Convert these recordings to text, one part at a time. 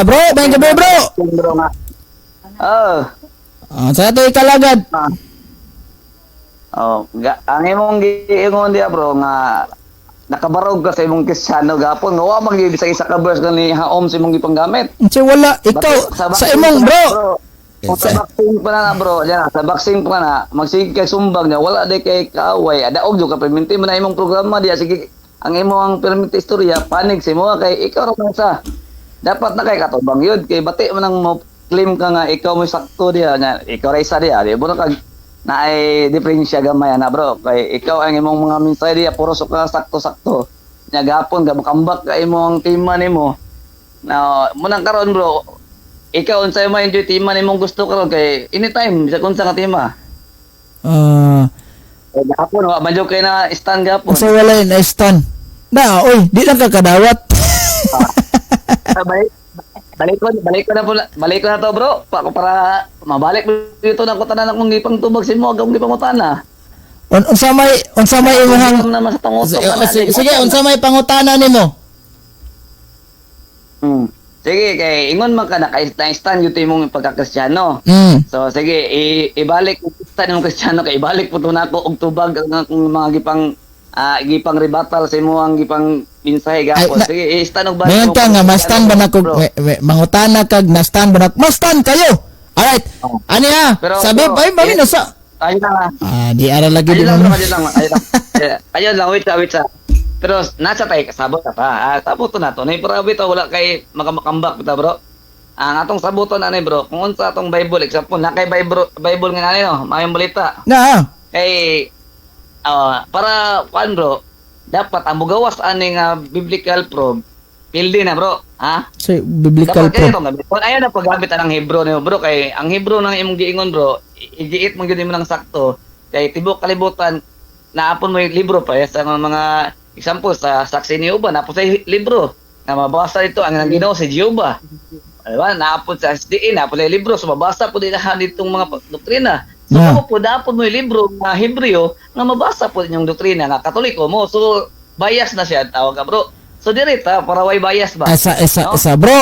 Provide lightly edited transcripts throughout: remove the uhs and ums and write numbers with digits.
Bro, may gabi bro. Bro nga. Oh. Sa ito ikalagad. Ang imong giingon dia bro nga nakabarog ka sa imong Kristiyano gapon nga wa man gyud sa isa ka verse ni haom sa imong gipanggamit. Kasi wala ikaw sa imong bro. Kung sa boxing pa na bro, diyan sa boxing pa na magsige kay sumbang niya wala day kay kaaway. Adaog jud ka perminti mo na imong programa diya sige ang imong perminti istorya panig sa mo kay ikaw ra man sa dapat na kay katubang yun kay bati mo nang mo claim ka nga ikaw mo sakto diya nga ikaw ra isa diya di mo na kag na ay diferensya gamay na bro kay ikaw ang imong mga minsay diya puro ka sakto-sakto nya gapon ga makambak ka imong tima nimo na munang karon bro ikaw unsay mo enjoy tima nimong gusto karon kay anytime sa kunsa nga tima gapon wa man kay na stand gapon so wala na stand na oy di lang ka kadawat. Balik ko na to bro para mabalik dito na ko tanan akong gipang tubag si mo agong gipangutana. Unsa may imong naman sa tangoto. Sige, unsa may pangutana nimo? Sige kay ingon man ka na kay stand yung imong pagka-Kristiyano. So sige ibalik ko stand imong Kristiyano kay ibalik po to nako og tubag ang akong mga gipang rebuttal sa imo ang gipang mensahe gapon. Sige, stand og Mayon ka nga ma-stand ba nako mangutana kag na-stand ba nako? Ma-stand kayo. Alright. Ani ha? Sabi ay mami na sa. Ayun lang. Di ara lagi din mo. Ayun lang wait. Pero nasa tay sabot ka pa. Sabot to nato. Nay para bitaw wala kay makamambak bitaw bro. Ang atong sabuton anay bro, kung unsa atong Bible example, na kay Bible nga nanay no, mayong balita. Na. Kay para kuan bro, dapat ang mugawas ani nga biblical probe pildi na bro, ha? So biblical probe. Kung ayaw na paggamit ang Hebrew nimo bro, kay ang Hebrew nang imong giingon bro, igiit mo gyud mo nang sakto. Kay tibok kalibutan naapon mo yung libro pa sa mga example sa saksi ni Jehovah naapon sa libro na mabasa dito ang Ginoo si Jehovah. Diba? Naapon sa SDA, naapon sa libro, so mabasa po din ditong mga doktrina. So po dapat mo yung libro na Hebreo nga mabasa po yung doktrina nga Katoliko mo. So bias na siya tawag ka bro. So direta para way bias ba? Esa bro.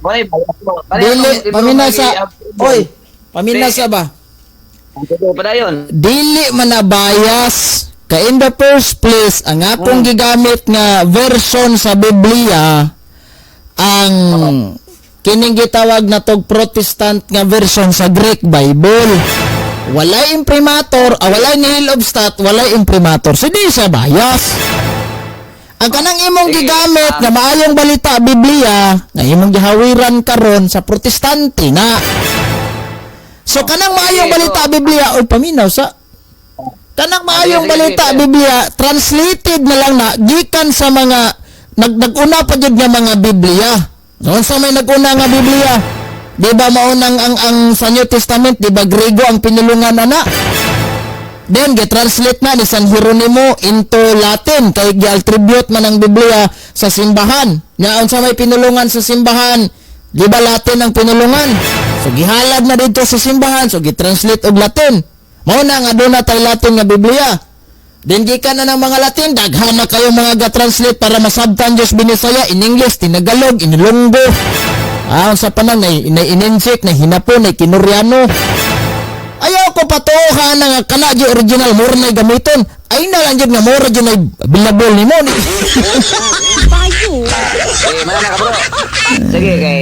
Way bias mo. Dili paminasa. Oy, paminasa ba? Padayon. Dili man na bias. Kay in the first place ang akong gigamit nga version sa Biblia ang kining gitawag na tog Protestant nga version sa Greek Bible. Walay imprimatur, walay nihil obstat, walay imprimatur. So di siya bias. Ang kanang imong gigamit nga maayong balita Biblia, nga imong gihawiran karon sa Protestante na. So kanang maayong balita Biblia oy paminaw sa kanang maayong balita Biblia translated na lang na gikan sa mga naguna pa jud nga mga Biblia. So sa may naguna nga Biblia, di ba maunang ang sa New Testament, di ba Grego ang pinulungan ana? Then gi-translate na ni San Jeronimo into Latin kay gi-attribute man ang Biblia sa simbahan. Nya unsa may pinulungan sa simbahan, di ba Latin ang pinulungan? So gihalad na dito sa simbahan, so gi-translate og Latin. Mao na nga aduna tay Latin nga Biblia. Then gikan na ng mga Latin, daghan na kayo mga ga-translate para masabtan Diyos Binisaya in English, Tinagalog, Inilonggo. Sa panang na inensik, na hinapon, na Kinuriano. Ayaw ko patuha na nga kana di original, more na gamiton. Ay na lang dyan nga more dyan ay bilabol ni mo. Bayo. Mana ka bro. Sige kay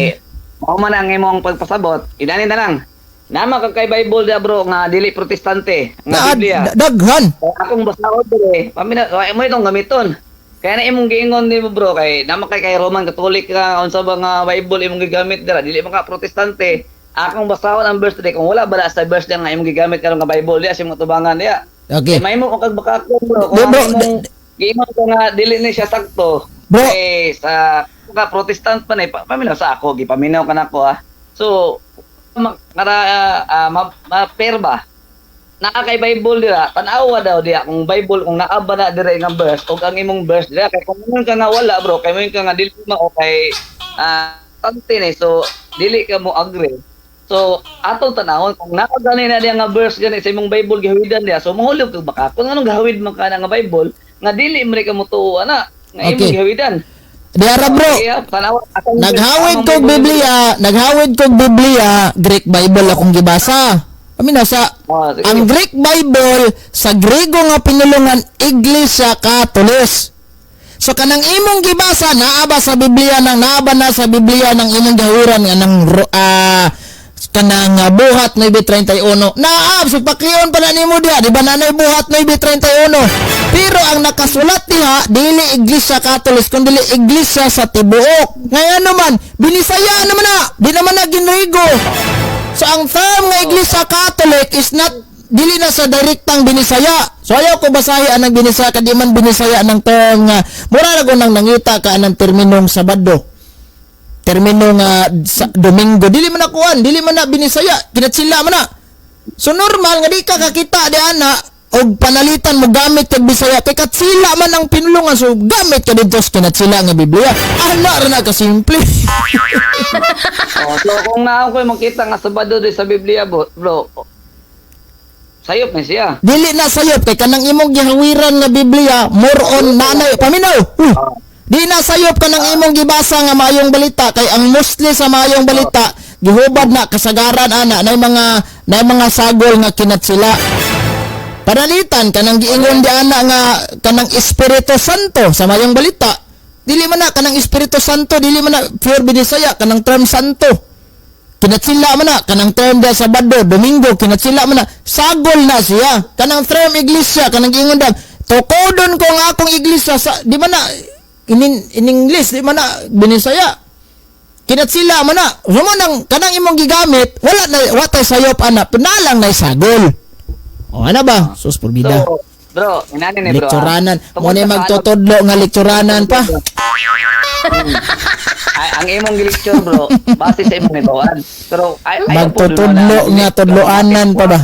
ako man ang imong pagpasabot, idanin na lang. Nama ka kay Bible dia bro nga dili protestante nga Biblia. Daghan. Akong basahon dire. Pamina mo itong gamiton. Kaya na imong giingon nimo bro kay nama kay Roman Catholic ka unsa ba nga Bible imong gigamit dira dili man ka protestante. Akong basahon ang verse dire kung wala ba sa verse dia nga imong gigamit karon nga Bible dia sa imong tubangan dia. Okay. May mo kag baka ko bro. Kung imong giingon ko nga dili ni siya sakto. Bro. Eh sa ka protestant pa na paminaw sa ako gipaminaw kanako ha. So ma-pair ba? Naa kay Bible dira, tanawa daw diya kung Bible kung naa ba na dira nga verse o ang imong verse dira kay kung mo ka nga wala bro, kay mo ka nga dili mo o kay tante ni so dili ka mo agree. So atong tanawon kung naa gani na diya nga verse gani sa imong Bible gihawidan diya, so mohulog kag baka kung anong gahawid man ka na nga Bible nga dili mo ka mo tuo ana nga imong gihawidan. Diara bro. Naghawid kog Biblia, Greek Bible akong gibasa. Paminaw sa ang Greek Bible sa Grego nga pinulungan Iglesia Katolik. So kanang imong gibasa naaba sa Biblia naaba na sa Biblia ng imong gahuran nga ng kanang buhat 9:31. Naab so pakliyon pala nimo diha, di ba nanay buhat 9:31. Pero ang nakasulat diha dili Iglesia Katolik kundi Iglesia sa tibuok. Ngayon naman binisaya naman na, di naman na ginrigo. So ang term nga Iglesia Catholic is not dili na sa direktang binisaya. So ayaw ko basahi ang binisaya kadi man binisaya ng term nga mura na ko nang nangita ka ng terminong Sabado. Termino nga sa Domingo dili man na kuan, dili man na binisaya, kinatsila man na. So normal nga di ka kakita di ana og panalitan mo gamit kag Bisaya kay katsila man ang pinulungan so gamit ka dito sa kinatsila nga Biblia. Ana ra na ka simple. So kung naon ko makita nga Sabado di sa Biblia bro, sayop na siya. Dili na sayop kay kanang imong gihawiran nga Biblia more on nanay paminaw. Di na sayop kanang imong gibasa nga maayong balita kay ang mostly sa maayong balita gihubad na kasagaran ana nay mga sagol nga kinatsila. Panalitan kanang giingon di ana nga kanang Espiritu Santo sa maayong balita. Dili man na kanang Espiritu Santo, dili man na pure Binisaya kanang term Santo. Kinatsila man na kanang term da Sabado, Domingo kinatsila man na sagol na siya. Kanang term Iglesia kanang giingon dag tukodon ko nga akong iglesia sa di man na in English di man na Binisaya. Kinatsila man na. Human nang kanang imong gigamit wala na watay sayop ana pinalang na sagol. O ano ba? Sus porbida. So, bro, inani ni bro. Lektsuranan. Mo ni magtutudlo nga lektsuranan pa. Ang imong gilecture bro, base sa imong ibawaan. Pero Magtutudlo nga tudloanan pa ba?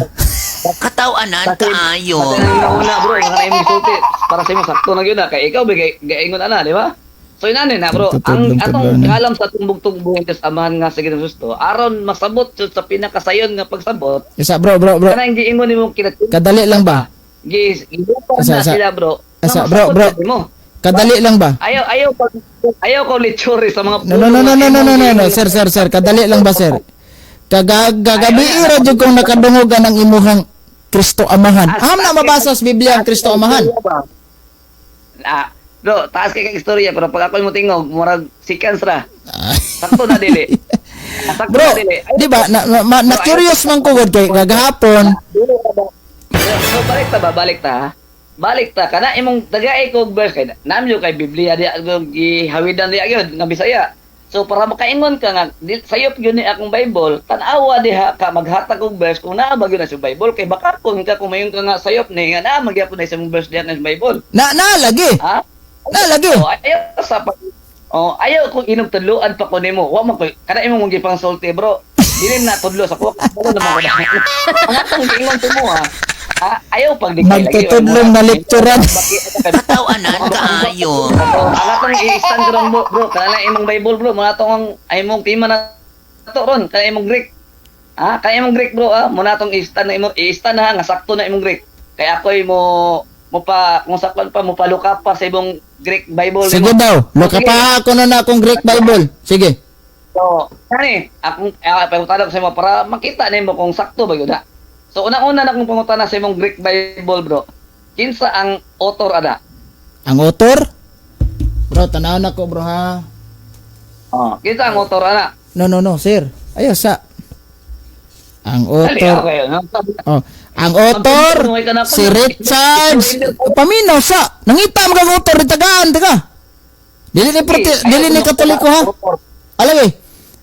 Katawanan kaayo. Una bro, nga imong sulti para sa imong sakto na gyud na kay ikaw bigay gaingon ana, di ba? So inani na bro, ang atong kalam sa tumbog-tumbong sa amahan nga sa Ginoo Kristo, aron masabot jud sa pinakasayon nga pagsabot. Isa bro. Kanang giingon nimo kinatin. Kadali lang ba? Gibutan na sila bro. Asa bro. Kadali lang ba? Ayaw ko litsuri sa mga No. Sir. Kadali lang ba, sir? Kagabi ra jud kong nakadungogan ang imuhang Kristo Amahan. Na mabasa sa Biblia ang Kristo Amahan. Bro, taas kay istorya pero pag ako mo tingog, murag seconds ra. Sakto na dili. Bro, di ba na curious man ko gud kay gagahapon. So balik ta kana imong dagay ko verse kay namyo kay Biblia di gihawidan di gyud nga Bisaya. So para makaingon ka nga sayop gyud ni akong Bible, tan-awa diha ka maghatag og verse kung naa ba gyud na sa Bible kay baka kung ka kumayon ka nga sayop ni nga naa magyapon na sa verse diha sa Bible. Na lagi. Ha? Lagi. Ayaw kung inog tudloan pa ko nimo. Wa man ko kada imong mong gipang sulti bro. Dili na tudlo sa kuha. Ano naman ko na. Ang atong giingon to mo ha. Ayaw pag di magtutudlong na lekturan. Katawanan kaayo. Ang atong i-stand ron bro. Kana imong Bible bro. Mga atong imong tema na to ron. Kana imong Greek. Kaya imong Greek bro muna atong i-stand na imong i-stand na nga sakto na imong Greek. Kaya ako'y mo pa kung sakpan pa mo paluka pa sa ibong Greek Bible. Sige daw. Luka pa ako na akong Greek Bible. Sige. So, kani akong pangutana ko sa imo para makita nimo kung sakto ba gyud. So una-una na akong pangutana sa imong Greek Bible bro. Kinsa ang author ada? Ang author? Bro, tanaw na ko bro ha. Kinsa ang author ana? No, sir. Ayo sa. Ang author. Ang author si Richard paminaw sa. Nangita mo kang author tagaan taga. Dili ni Katoliko ha. Alay.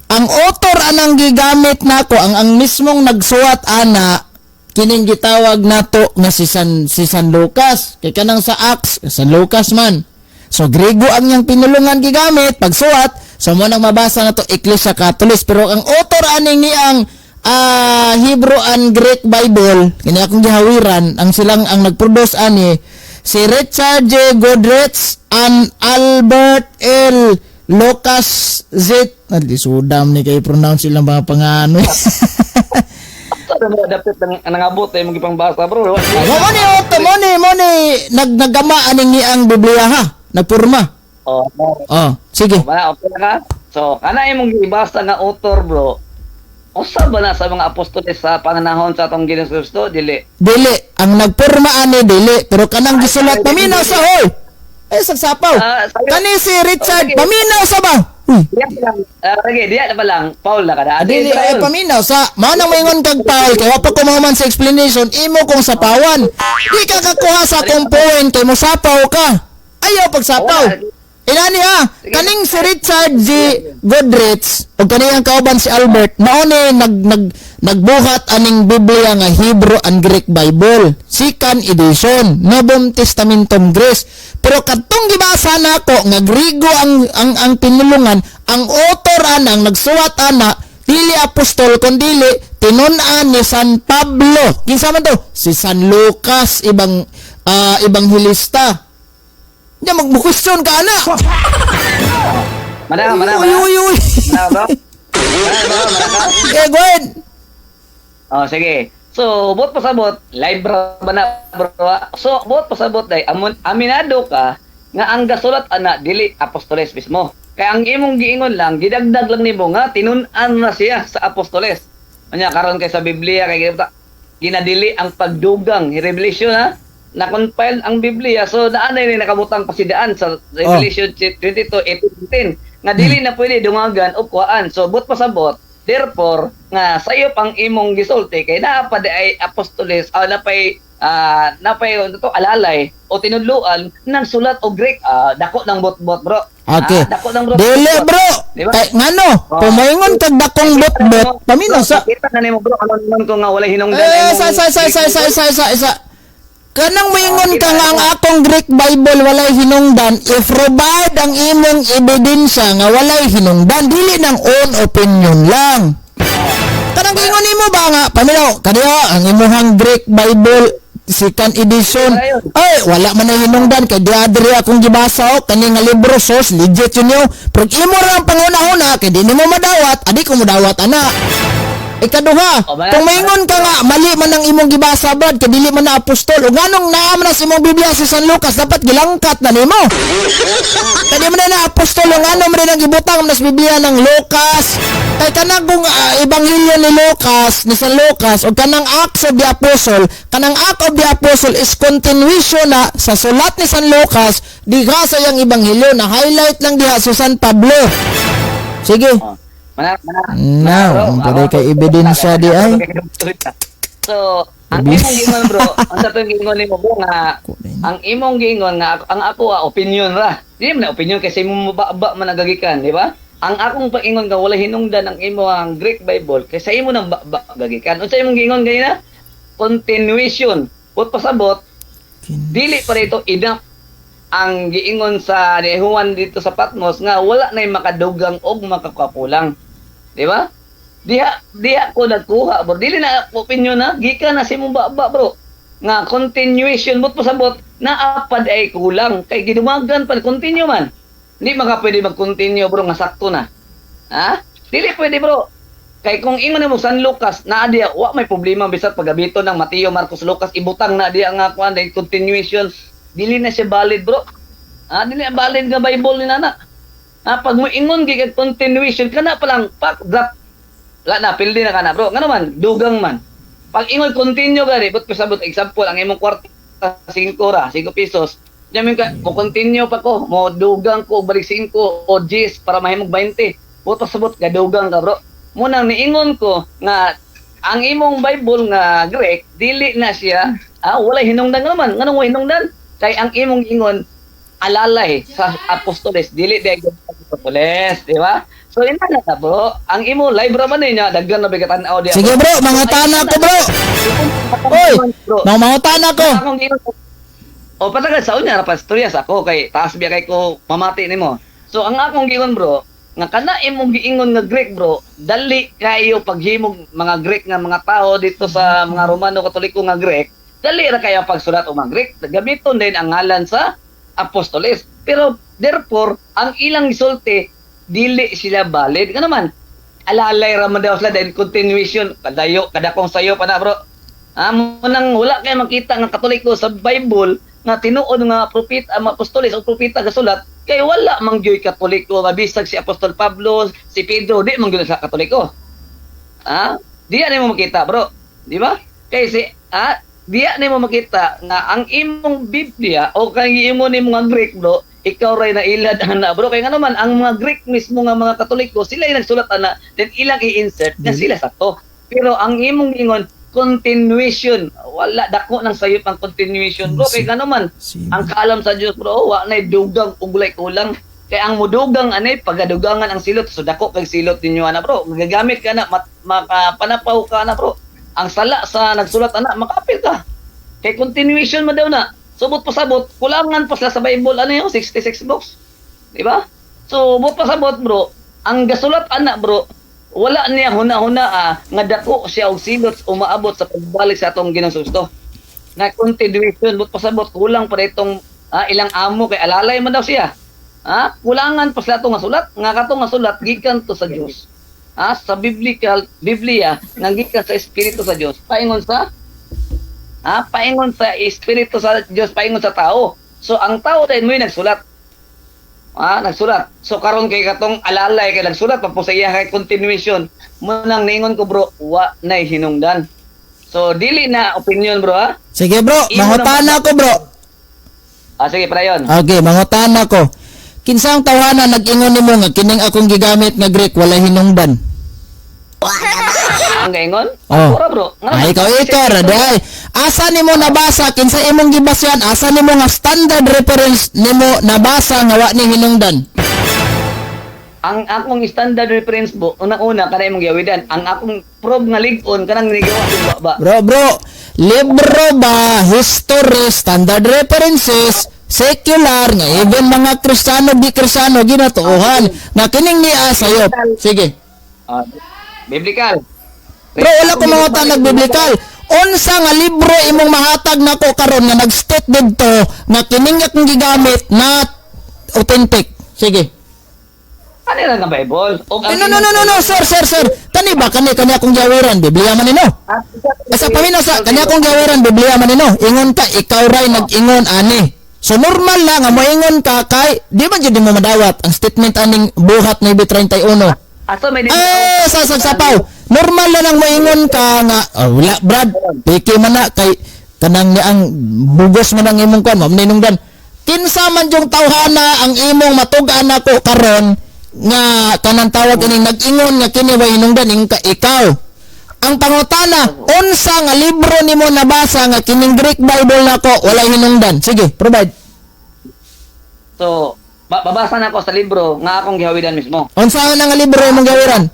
Ang author anang gigamit nako ang mismong nagsuwat ana kining gitawag nato nga si San Lucas kay kanang sa Acts San Lucas man. So Grego ang yang pinulungan gigamit pagsuwat so mo nang mabasa nato Iglesia Catholic pero ang author aning ni ang Hebrew and Greek Bible kini akong gihawiran ang silang ang nagproduce ani si Richard J. Godrich and Albert L. Lucas Z. Sudam ni kay pronounce silang mga pangano. Dapat nangabot ay mong ipang-basa bro. Mo ni naggama aning ni ang Biblia ha. Nagpurma. Sige. Wala, okay na ka? So, kana imong gibasa nga author, bro. Usa ba na sa mga apostoles sa panganahon sa atong Ginoong Kristo? Dili. Dili, ang nagporma ani dili, pero kanang gisulat paminaw sa hoy. Ay sagsapaw. Kani si Richard paminaw sa ba? Uy. Diya pa lang. Okay, diya pa lang. Paul na kada. Dili ay paminaw sa mao nang moingon kag Paul kay wa pa ko mahuman sa explanation imo kong sapawan. Di ka kakuha sa akong point kay mosapaw ka. Ayaw pagsapaw. Inani ha, kaning si Richard G. Goodrich o kaniyang kauban si Albert mao ni nagbuhat aning Biblia nga Hebrew and Greek Bible, second edition, Novum Testamentum Greece. Pero kadtong gibasa nako nga Griego ang pinulungan, ang author anang nagsuwat ana dili apostol kundi tinun-an ni San Pablo. Kinsa man to? Si San Lucas Ebanghilista. Diya magbukusyon ka na. Mana. Uy. Mana, bro? Mana ka? Okay, go ahead. Oh, sige. So, buot pasabot, live ba na, bro? So, buot pasabot, day, aminado ka nga ang gasulat ana dili apostoles mismo. Kaya ang imong giingon lang, gidagdag lang nimo nga tinun-an na siya sa apostoles. Anya karon kay sa Biblia kay ginadili ang pagdugang, Revelation ha. Na-compile ang Biblia, so naanay ni nakabutang pasidaan sa Revelation 22:18 nga dili na pwede dungagan o kuhaan. So but pasabot, therefore nga sayo pang imong gisulti kay naa pa di ay apostoles napay to alalay o tinudluan ng sulat o Greek dako ng bot-bot, bro. Okay. Dako ng bot. Dili, bro. Diba? Kay ngano, pumaingon kag dakong bot-bot, paminaw sa kita na nimo, bro, ano naman ko nga wala hinungdan sa kanang moingon ka nga ang akong Greek Bible walay hinungdan, if provide ang imong ebidensya nga walay hinungdan, dili nang own opinion lang. Kanang ingon nimo ba nga paminaw kaniya ang imong Greek Bible second edition ay wala man na hinungdan kay diadri akong gibasa kani nga libro source legit yun yo, pero imo ra ang pangunahuna kay di nimo madawat, adi ko modawat ana. Ikaduha, kung maingon ka nga mali man ang imong gibasa bad kay dili man na apostol o nganong naa man sa imong Biblia sa San Lucas dapat gilangkat na nimo. Kay di man na apostol o ngano man ang gibutang sa Biblia ng Lucas. Kay kanang ebanghelyo ni Lucas ni San Lucas o kanang Acts of the Apostle, kanang Act of the Apostle is continuation na sa sulat ni San Lucas diha sa yang ebanghelyo na highlight lang diha sa San Pablo. Sige. Mana. Now, ang kay ebidensya di ay. So, ang imong gingon, bro, ang sa tong gingon nimo bro nga ang imong gingon nga ang ako opinion ra. Di man opinion kasi mo mababa man nagagikan, di ba? Ang akong paingon nga wala hinungdan ang imo ang Greek Bible kay sa imo nang gagikan. Unsa imong gingon ganina? Continuation. Put pasabot, dili pa rito enough ang giingon sa ni Juan dito sa Patmos nga wala nay makadugang og makapapulang. Di ba? Diha ko nagkuha, bro. Dili na opinion na, gikan na si mong baba, bro. Nga continuation mo pasabot na apad ay kulang kay gidumagan pa continue man. Hindi maka pwede mag-continue, bro, nga sakto na. Ha? Dili pwede, bro. Kay kung ingon mo San Lucas na diya, wa may problema bisat pagabito ng Mateo, Marcos, Lucas ibutang na diya nga kuan day continuation. Dili na siya valid, bro. Dili na valid nga Bible ni nana. Pag mo ingon gigag continuation kana pa lang pak drop. Wala na pildi na kana, bro. Ngano man, dugang man. Pag ingon continue gani, but pasabot example ang imong kwarta 5 ra, 5 pesos. Diyan ka, mo continue pa ko, mo dugang ko balik 5 o 10 para mahimog 20. But pasabot gadugang ka, bro. Munang niingon ko nga ang imong Bible nga Greek dili na siya wala hinungdan naman. Nganong hinungdan? Kay ang imong ingon alalay sa apostoles dili di apostoles, di ba? So ina na ta, bro. Ang imo live ra man niya daghan na bigatan-aw diya. Sige, bro, mangutana ko, bro. Oy, mangutana ko. O patagad sa unya ra pa istorya sa ako kay taas biya kay ko mamati nimo. So ang akong giingon, bro, nga kana imong giingon nga Greek, bro, dali kayo paghimog mga Greek nga mga tao dito sa mga Romano Katoliko nga Greek, dali ra kayo pagsulat og mga Greek. Gamiton din ang ngalan sa apostoles. Pero therefore, ang ilang gisulti dili sila valid. Nga naman, alalay ra man daw sila dahil continuation kadakong sayo pa na, bro. Munang wala kay makita nga Katoliko sa Bible nga tinuod nga propeta, apostoles o propeta gasulat kay wala mang gyoy Katoliko nga bisag si Apostol Pablo, si Pedro di man gyud sa Katoliko. Diya nimo makita, bro. Di ba? Kay si diya nimo makita nga ang imong Biblia o kay imo ni mga Greek, bro, ikaw ray na ilad ana, bro. Kay nga naman ang mga Greek mismo nga mga Katoliko, sila yung nagsulat ana, then ilang i-insert na sila sakto. Pero ang imong ingon continuation, wala dako nang sayop ang continuation, bro. Kay nga naman ang kaalam sa Dios, bro, wa nay dugang uglay kulang. Kay ang mudugang anay pagadugangan ang silot, so dako kay silot ninyo ana, bro. Gagamit ka na makapanapaw ka na, bro. Ang sala sa nagsulat ana makapil ka. Kay continuation man daw na. Subot pasabot, kulangan pa sila sa Bible ano yung 66 books. Di ba? So, subot pasabot, bro. Ang gasulat ana, bro, wala niya huna-huna nga dako siya og silot umaabot sa pagbalik sa atong Ginoong Kristo. Na continuation, but pasabot kulang pa itong ilang amo kay alalay man daw siya. Kulangan pa sila nga sulat, nga katong nga sulat gikan to sa Dios. Sa Biblia nga gikan sa Espiritu sa Dios. Paingon sa paingon sa Espiritu sa Dios, paingon sa tao. So ang tao din mo nagsulat. Nagsulat. So karon kay katong alalay kay nagsulat pa po sa iya kay continuation. Munang ningon ko, bro, wa nay hinungdan. So dili na opinion, bro, Sige, bro, mangutana ko, bro. Sige, padayon. Okay, mangutana ko. Kinsang tawhana nag-ingon nimo nga kining akong gigamit nga Greek wala hinungdan? Ang gaingon? Oh. Pura, bro. Ikaw, raday. Asa nimo nabasa kinsa imong gibasyan? Asa nimo nga standard reference nimo nabasa nga wa ni hinungdan? Ang akong standard reference, bro, una-una kana imong giawidan. Ang akong probe nga lig-on kanang nigawa ba? Bro, libro ba, history, standard references, secular nga even mga Kristiyano di Kristiyano ginatuohan nga kining niya sayop. Sige. Biblical. Bro, wala ko mga tanag biblical. Unsa nga libro imong mahatag nako karon nga nag-state didto nga kining akong gigamit na authentic. Sige. Kanila nga Bible. No, sir. Kani ba kani akong gawiran Biblia man nino? Asa pamino sa kani akong gawiran Biblia man nino? Ingon ka ikaw ray nag-ingon ani. So normal lang nga moingon ka kay di man jud mo madawat ang statement aning buhat ni 31. Ato may Sasapaw. Normal lang moingon ka nga wala brad. Piki man na kay kanang ni ang bugos man ang imong kon mamninungdan. Kinsa man jung tawhana ang imong matug-an nako karon nga kanang tawag ining nag-ingon nga kini way hinungdan ikaw. Ang pangutana, unsa nga libro nimo nabasa nga kining Greek Bible nako wala hinungdan? Sige, provide. So, babasa na ako sa libro nga akong gihawidan mismo. Unsa nga libro imong gawiran?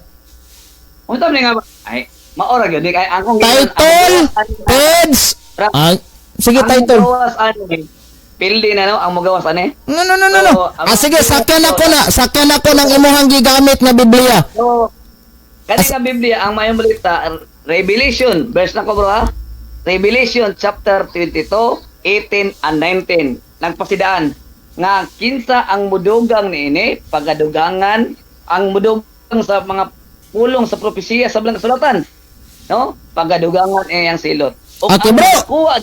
Unsa man nga ay maora gyud kay akong Title, page. Sige, title. Pildi na no ang magawas ani. No. Sige, sakyan ako ng imong gigamit nga Biblia. So, kani nga Biblia ang mayong balita Revelation, verse na ko, bro, Revelation chapter 22, 18 and 19. Nagpasidaan nga kinsa ang mudugang niini pagadugangan ang mudugang sa mga pulong sa propesiya sa blang kasulatan. No? Pagadugangan ang silot. Okay, bro. Kuha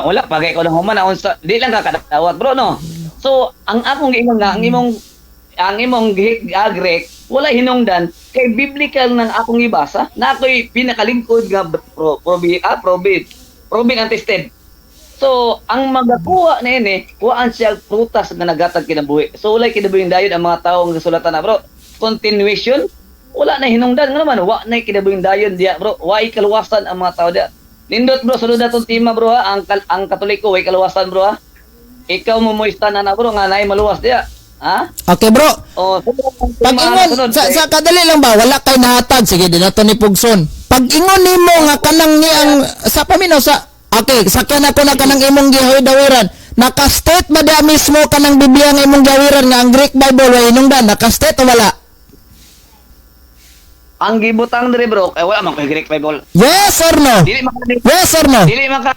wala pagay ko lang human na unsa di lang kakadawat, bro, no. So ang akong giingon nga ang imong Greek wala hinungdan kay biblical nang akong ibasa na ako'y pinakalingkod nga proven and tested. So ang magakuha na ini kuhaan siya prutas nga nagatag kinabuhi. So walay kinabuhing dayon ang mga tawo nga kasulatan na, bro. Continuation wala na hinungdan nga naman wa na kinabuhing dayon diya, bro. Wa kaluwasan ang mga tawo diya. Nindot, bro, sunod na itong tema, bro, ang Katoliko, way kaluwasan, bro, Ikaw mo istan na, bro, nga naay maluwas diya. Okay, bro. Pag-ingon, sa kadali lang ba, wala kay nahatag. Sige, din nato ni Pugson. Pag-ingon nimo nga kanang ni ang, sa paminaw sa, okay, sakyan ako na kanang imong gihawidawiran. Naka-state ba da mismo kanang Biblia nga imong gawiran nga ang Greek Bible, way hinungdan, naka-state o wala? Ang gibutang diri, bro, kay wala man kay Greek Bible. Yes or no? Yes or no? Dili man ka,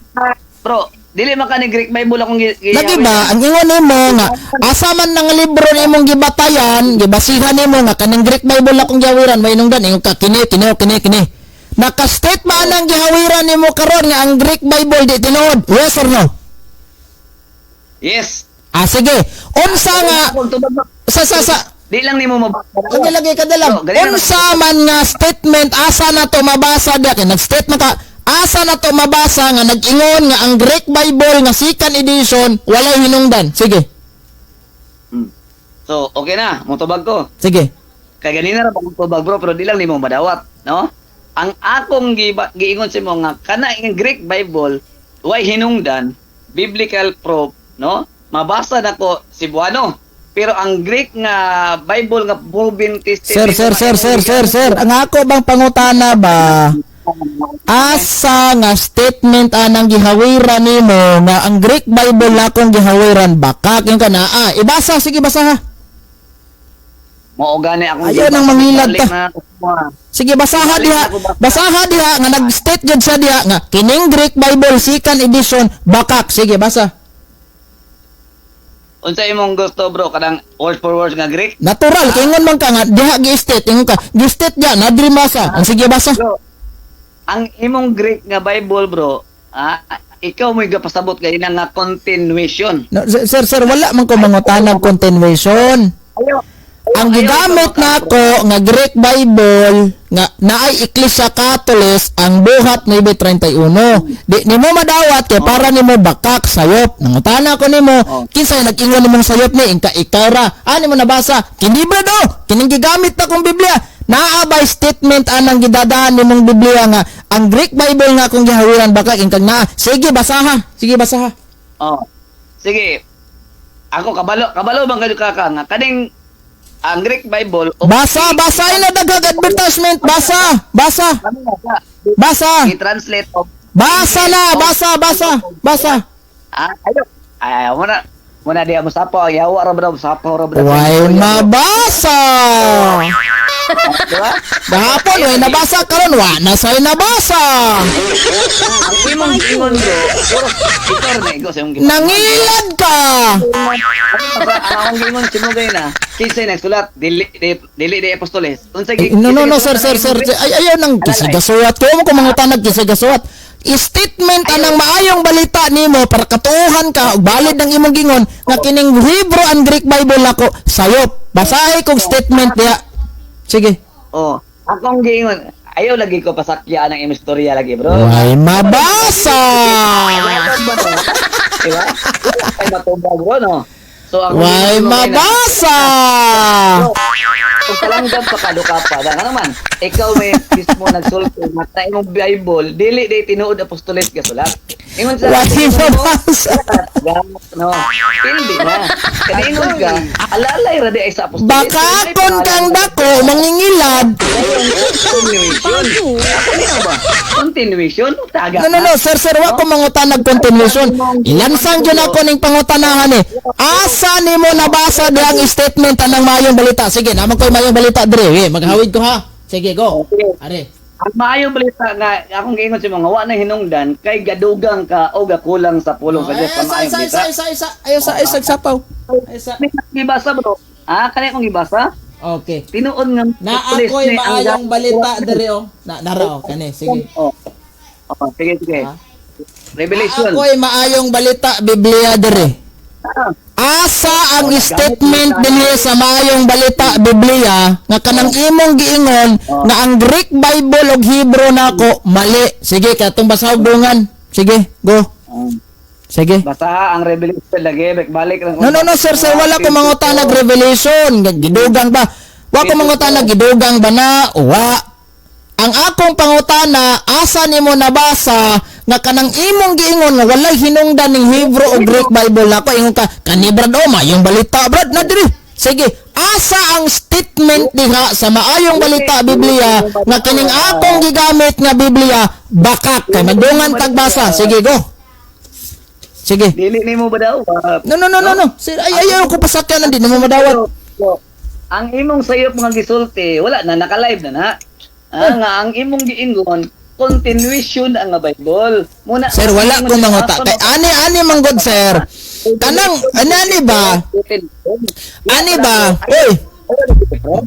bro. Dili man ka ni Greek Bible akong lagi ba ang ingon nimo nga asa man nang libro nimong gibatayan, gibasihan nimo nga kaning Greek Bible akong gawiran may hinungdan ingon ka kini. Naka-state ba nang gihawiran nimo karon nga ang Greek Bible di tinuod? Yes or no? Yes. Sige. Unsa nga Kung tubag na- sa Di lang nimo mabasa. lagi ka dalang. So, ganyan na- Unsa man nga statement asa na to mabasa diha kay nag-statement ka asa na to mabasa nga nag-ingon nga ang Greek Bible nga second edition walay hinungdan. Sige. So, okay na, motubag ko. Sige. Kay ganina ra akong tubag bro, pero di lang nimo madawat, no? Ang akong giingon sa mo nga kana ang Greek Bible way hinungdan, biblical proof, no? Mabasa nako Cebuano. Pero ang Greek nga Bible nga proven testimony. Sir. Ang ako bang pangutana ba? Asa nga statement anang gihawiran nimo nga ang Greek Bible na akong gihawiran baka king kana ibasa sige basa ha. Mao gani akong Ayaw nang mangilad ta. na- Sige basaha diha. Basaha diha nga nag-state jud sa diha nga kining Greek Bible second edition bakak. Sige basa. Unsa imong gusto bro kanang word for word nga Greek? Natural kay ingon man ka nga diha gi-state ingon ka gi-state diha na diri basa. Ang sige basa. Bro, ang imong Greek nga Bible bro, ikaw mo'y gapasabot kay ina nga continuation. No, sir wala man ko mangutanag continuation. Ang gigamit nako nga Greek Bible nga naay Iglesia Catholic ang buhat 9:31. Di nimo madawat kay para nimo bakak sayop. Nangutana ko nimo, kinsay nag-ingon nimong sayop ni ingka ikaw ra. Ani mo nabasa? Kini ba do? Kining gigamit na kong Biblia. Naa ba statement anang gidadaan nimong Biblia nga ang Greek Bible nga akong gihawiran bakak ingkag naa. Sige basaha. Sige basaha. Oh. Sige. Ako kabalo bang kayo kaka nga kaning ang Greek Bible Basa ina daghang advertisement. Basa. i-translate of Basa na, basa. ayaw muna diya mo sapo yawa ra ba sapo ra ba Way mabasa. diba? Gahapon way nabasa karon wa na say nabasa. Ang imong ingon bro puro ikaw na ikaw sa imong gingon. Nangilad ka. Ang akong gingon simugay na kinsay nagsulat dili di apostoles unsa No, sir. Ay, ayaw nang kisigasuwat. Kung mo kumangutanag kisigasuwat. Statement anang maayong balita nimo para katuohan ka ug balid ng imong gingon nga kining Hebrew and Greek Bible nako sayop. Basahi kog statement diha. Sige. Oh, akong gingon ayaw lagi ko pasakya ang imong istorya lagi bro. Way mabasa. Diba? Ay matubag bro no. So ang Way mabasa. Kung talanggap pa kaduka pa, nga naman, ikaw may mismo nagsulti, mata imong Bible, dili day tinuod apostoles ka sulat. Ingon sa Way mabasa. no, hindi na. Kaningon ka, alalay ra di ay sa apostoles. Bakakon kang dako mangingilad. Continuation. Ano ba? Continuation? Taga. No, sir, wa ko mangutanag continuation. Ilansang jud ako ning pangutanahan eh. Asa nimo nabasa dihang statement anang maayong balita? Sige, naman ko'y maayong balita dire. Maghawid ko ha. Sige, go. Are. Ang maayong balita nga akong giingon sa mga wa na hinungdan kay gadugang ka o gakulang sa pulong sa Dios sa maayong balita. Ayo sa sapaw. Gibasa bro. Kani akong gibasa? Okay. Tinuod nga Na ako'y maayong balita dire oh. Nara kani. Sige. Sige. Ha? Revelation. Ako'y maayong balita Biblia dire. Asa ang statement dinhi sa maayong balita Biblia nga kanang imong giingon nga ang Greek Bible ug Hebrew nako mali. Sige katong basahog dungan. Sige, go. Sige. Basta ang Revelation lagi balik lang. No, sir, wala ko mangutanag Revelation. Gidugang ba? Wa ko mangutanag gidugang ba na? Wa. Ang akong pangutana, asa nimo nabasa nga kanang imong giingon nga walay hinungdan ning Hebrew o Greek Bible nako ingon ka kanibra do mayong balita brad na diri. Sige, asa ang statement diha sa maayong balita Biblia nga kining akong gigamit nga Biblia bakak kay madungan tagbasa. Sige, go. Sige. Dili nimo ba daw? No. Sir, ayaw ko pasakyan hindi mo madawat. Ang imong sayop mga gisulti, wala na naka-live na. Nga ang imong giingon continuation ang Bible. Muna Sir, wala ko manguta. Kay ani manggod sir. Kanang ani ba? Ani ba? Oy.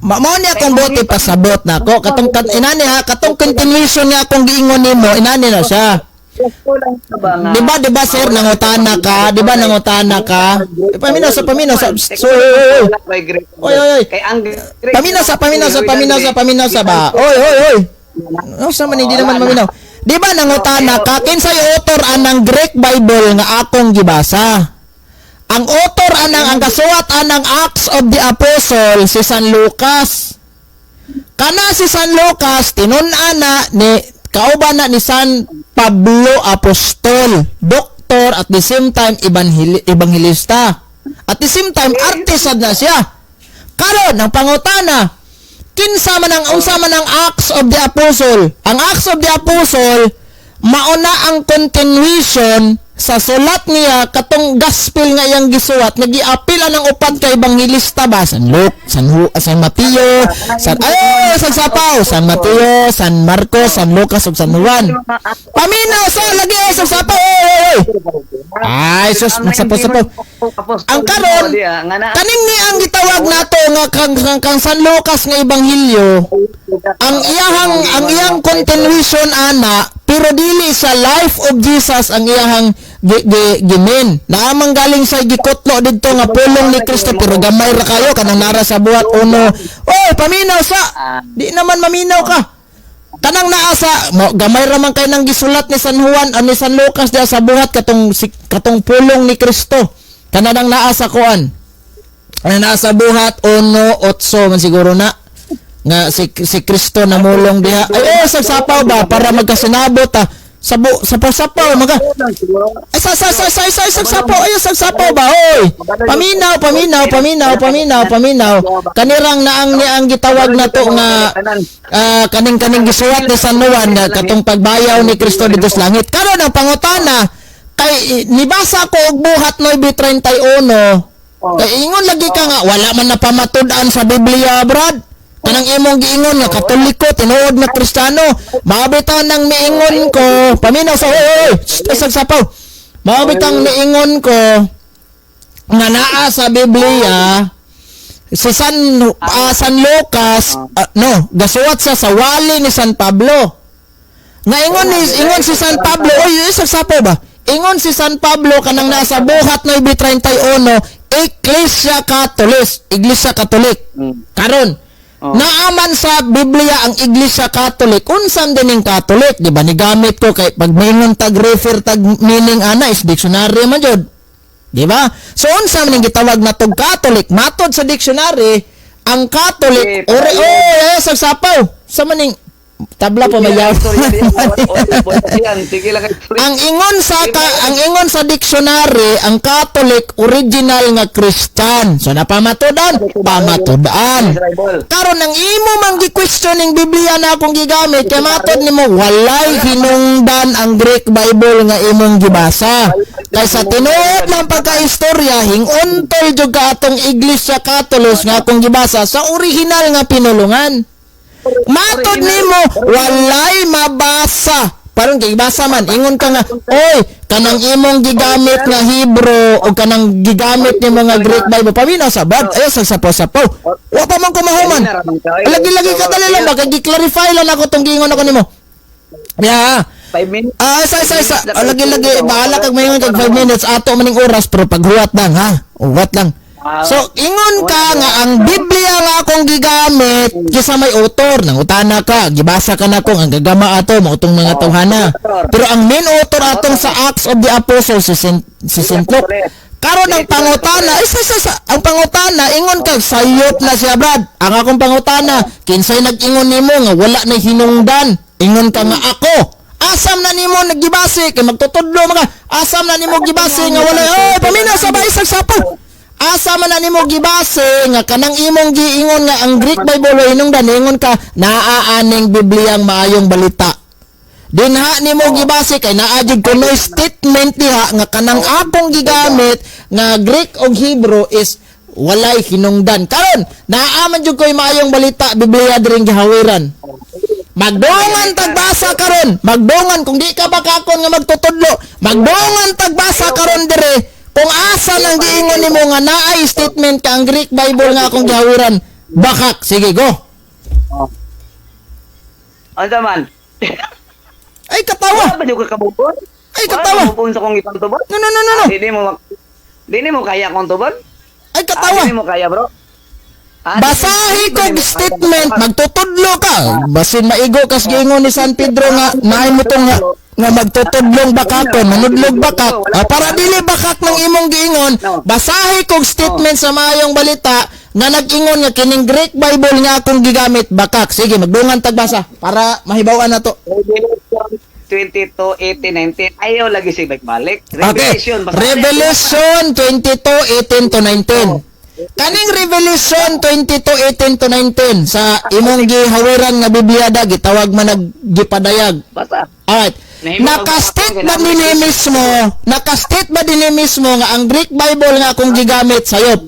Mao ni akong bote pasabot nako. Katong inani ha, katong continuation nga akong giingon nimo, inani na siya. Di ba sir, nangutana ka? Di ba nangutana ka? Paminaw sa. So, oy. Kay ang Paminaw sa ba? Oy. No, sa man hindi naman maminaw. Di ba nangutana ka? Kinsay author anang Greek Bible nga akong gibasa? Ang author ang kasuwat anang Acts of the Apostle si San Lucas. Kana si San Lucas tinun-ana ni kauban na ni San Pablo Apostol, doktor at the same time ebanghilista. At the same time artist na siya. Karon ang pangutana, kinsa man ang unsa man ang Acts of the Apostle? Ang Acts of the Apostle mauna ang continuation sa sulat niya katong gospel nga iyang gisuwat nagiapila ng upat ka ebanghilista ba San Luke, San Mateo, San Mateo, San Marcos, San Lucas ug San Juan. Paminaw sa lagi sa sapaw. Ay sus nagsapaw. Ang karon kaning ni ang gitawag nato nga kang San Lucas nga ebanghelyo ang iyang continuation ana pero dili sa life of Jesus ang iyang gimin. Naamang galing sa gikotlo didto nga pulong ni Kristo pero gamay ra kayo kanang nara sa buhat uno. Oy, paminaw sa. Di naman maminaw ka. Kanang naa sa gamay ra man kay nang gisulat ni San Juan ni San Lucas diha sa buhat katong pulong ni Kristo. Kanang naa sa kuan. Kanang naa sa buhat 1:8 man siguro na nga si Kristo namulong diha. Ay sagsapaw ba para magkasinabot sapaw maga. Ay sagsapaw ba oy. Paminaw. Kanirang naang ni ang gitawag na to nga kaning gisuwat ni San Juan nga katong pagbayaw ni Kristo dito sa langit. Karon ang pangutana kay nibasa ko og buhat 9:31. Kay ingon lagi ka nga wala man napamatud-an sa Biblia, brad. Kanang imong giingon nga Katoliko, tinuod na Kristiyano, mabitaw nang miingon ko, paminaw sa sagsapaw. Mabitaw miingon ko nga naa sa Biblia si San Lucas, gasuwat sa wali ni San Pablo. Nga ingon si San Pablo, sagsapaw ba? Ingon si San Pablo kanang nasa buhat 9:31, Iglesia Katolik. Karon naaman sa Biblia ang Iglesia Katolik. Unsan din ang Katolik? Di ba nigamit ko kay pag mayingon tag-refer tag meaning ana is dictionary man jud. Di ba? So unsa man ang gitawag na tog Katolik? Matod sa dictionary, ang Katolik sagsapaw. Sa maning tabla pa mayaw. ang ingon sa dictionary, ang Catholic original nga Christian. So napamatudan, pamatudan. Karon ang imo mang gi-question ning Biblia na akong gigamit, kay matod nimo walay hinungdan ang Greek Bible nga imong gibasa. Kay sa tinuod ng pagkaistorya, hinguntol jud ka atong Iglesia Katolik nga akong gibasa sa original nga pinulungan. Matod nimo walay mabasa. Parang gibasa man ingon ka nga, oy, kanang imong gigamit nga Hebrew o kanang gigamit ni mga Greek Bible paminaw sa bad ayo sa sapaw. Wa pa man kumahuman. Lagi-lagi ka dali lang ba kay gi-clarify lang ako tong giingon ako nimo. Ya. 5 minutes. Lagi-lagi bahala kag mayon kag 5 minutes ato maning oras pero paghuwat lang ha. Uwat lang. So, ingon ka nga ang Biblia nga akong gigamit kisa may author nang utana ka, gibasa ka na kung ang gagama ato mautong mga tawhana. Pero ang main author atong sa Acts of the Apostles si Saint Luke. Karon ang pangutana, ang pangutana ingon ka sayop na siya, brad. Ang akong pangutana, kinsay nag-ingon nimo nga wala na hinungdan? Ingon ka nga ako. Asam na nimo naggibase kay magtutudlo mga. Asam na nimo gibase nga wala paminaw sa baisag sapo. Asa man na nimo gibase nga kanang imong giingon nga ang Greek Bible hinungdan ingon ka naaaning Bibliang maayong balita. Dinha nimo gibase kay naa jud kuno statement diha nga kanang akong gigamit nga Greek o Hebrew is walay hinungdan. Karon naa man jud koy maayong balita Biblia diring gihawiran. Magdongan tagbasa karon, magdongan kung di ka bakakon nga magtutudlo, magdongan tagbasa karon dire. Kung asa nang giingon nimo nga naay statement ka ang Greek Bible nga akong gihawiran, bakak, sige go. Ano man? Ay katawa. Wala ba yung kakabukon? Ay, katawa. Wala kabukon sa kong itang tubag? No. Di mo kaya kong tubag? Ay, katawa. Di mo kaya, bro? Basahi kog statement, magtutudlo ka. Basin maigo kas giingon ni San Pedro nga naay mo tong nga magtutudlong bakakon, manudlog bakak. Para dili bakak ng imong giingon, basahi kog statement sa maayong balita nga nag-ingon nga kining Greek Bible nga akong gigamit bakak. Sige, magdungan tagbasa para mahibaw-an na to. Revelation 22, 18, 19. Ayaw lagi si balik. Okay. Revelation. Revelation 22, 18 to 19. Kaning Revelation 22, 18 to 19 sa imong gihawiran nga Biblia da gitawag man naggipadayag. Basta. Alright. Nakastate ba dinhi mismo nga ang Greek Bible nga akong gigamit sayop?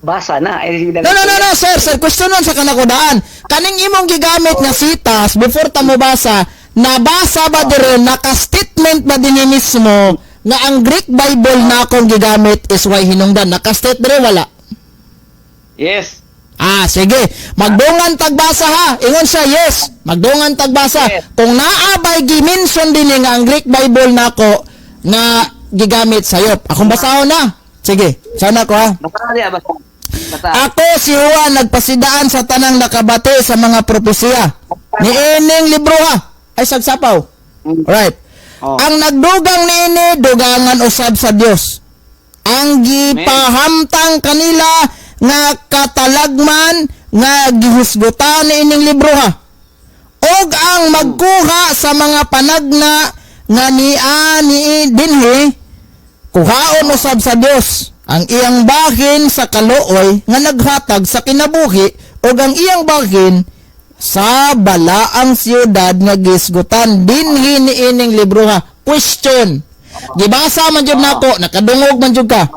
Basa na. No, sir, questionon sa kanakudaan. Kaning imong gigamit nga sitas before ta mo basa, nabasa ba dire naka-statement ba dinhi mismo nga ang Greek Bible na akong gigamit is why hinungdan? Naka-state dire wala? Yes. Sige. Magdungan tagbasa ha. Ingon siya, yes. Magdungan tagbasa. Yes. Kung naabay gi-mention din nga ang Greek Bible na ako nga gigamit sayop. Akong basahon na. Sige. Sana ko ha. Basta na diya, basta. Ako si Juan nagpasidaan sa tanang nakabati sa mga propesya. Niining libro ha. Ay sagsapaw. Right. Oh. Ang nagdugang niini dugangan usab sa Dios. Ang gipahamtang kanila nga katalagman nga gihusgutan niining libro ha. Og ang magkuha sa mga panagna nga ni dinhi kuhaon usab sa Dios ang iyang bahin sa kaluoy nga naghatag sa kinabuhi ug ang iyang bahin sa balaang siyudad nga gisgutan dinhi niining libro ha. Question. Gibasa man jud nako, nakadungog man jud ka.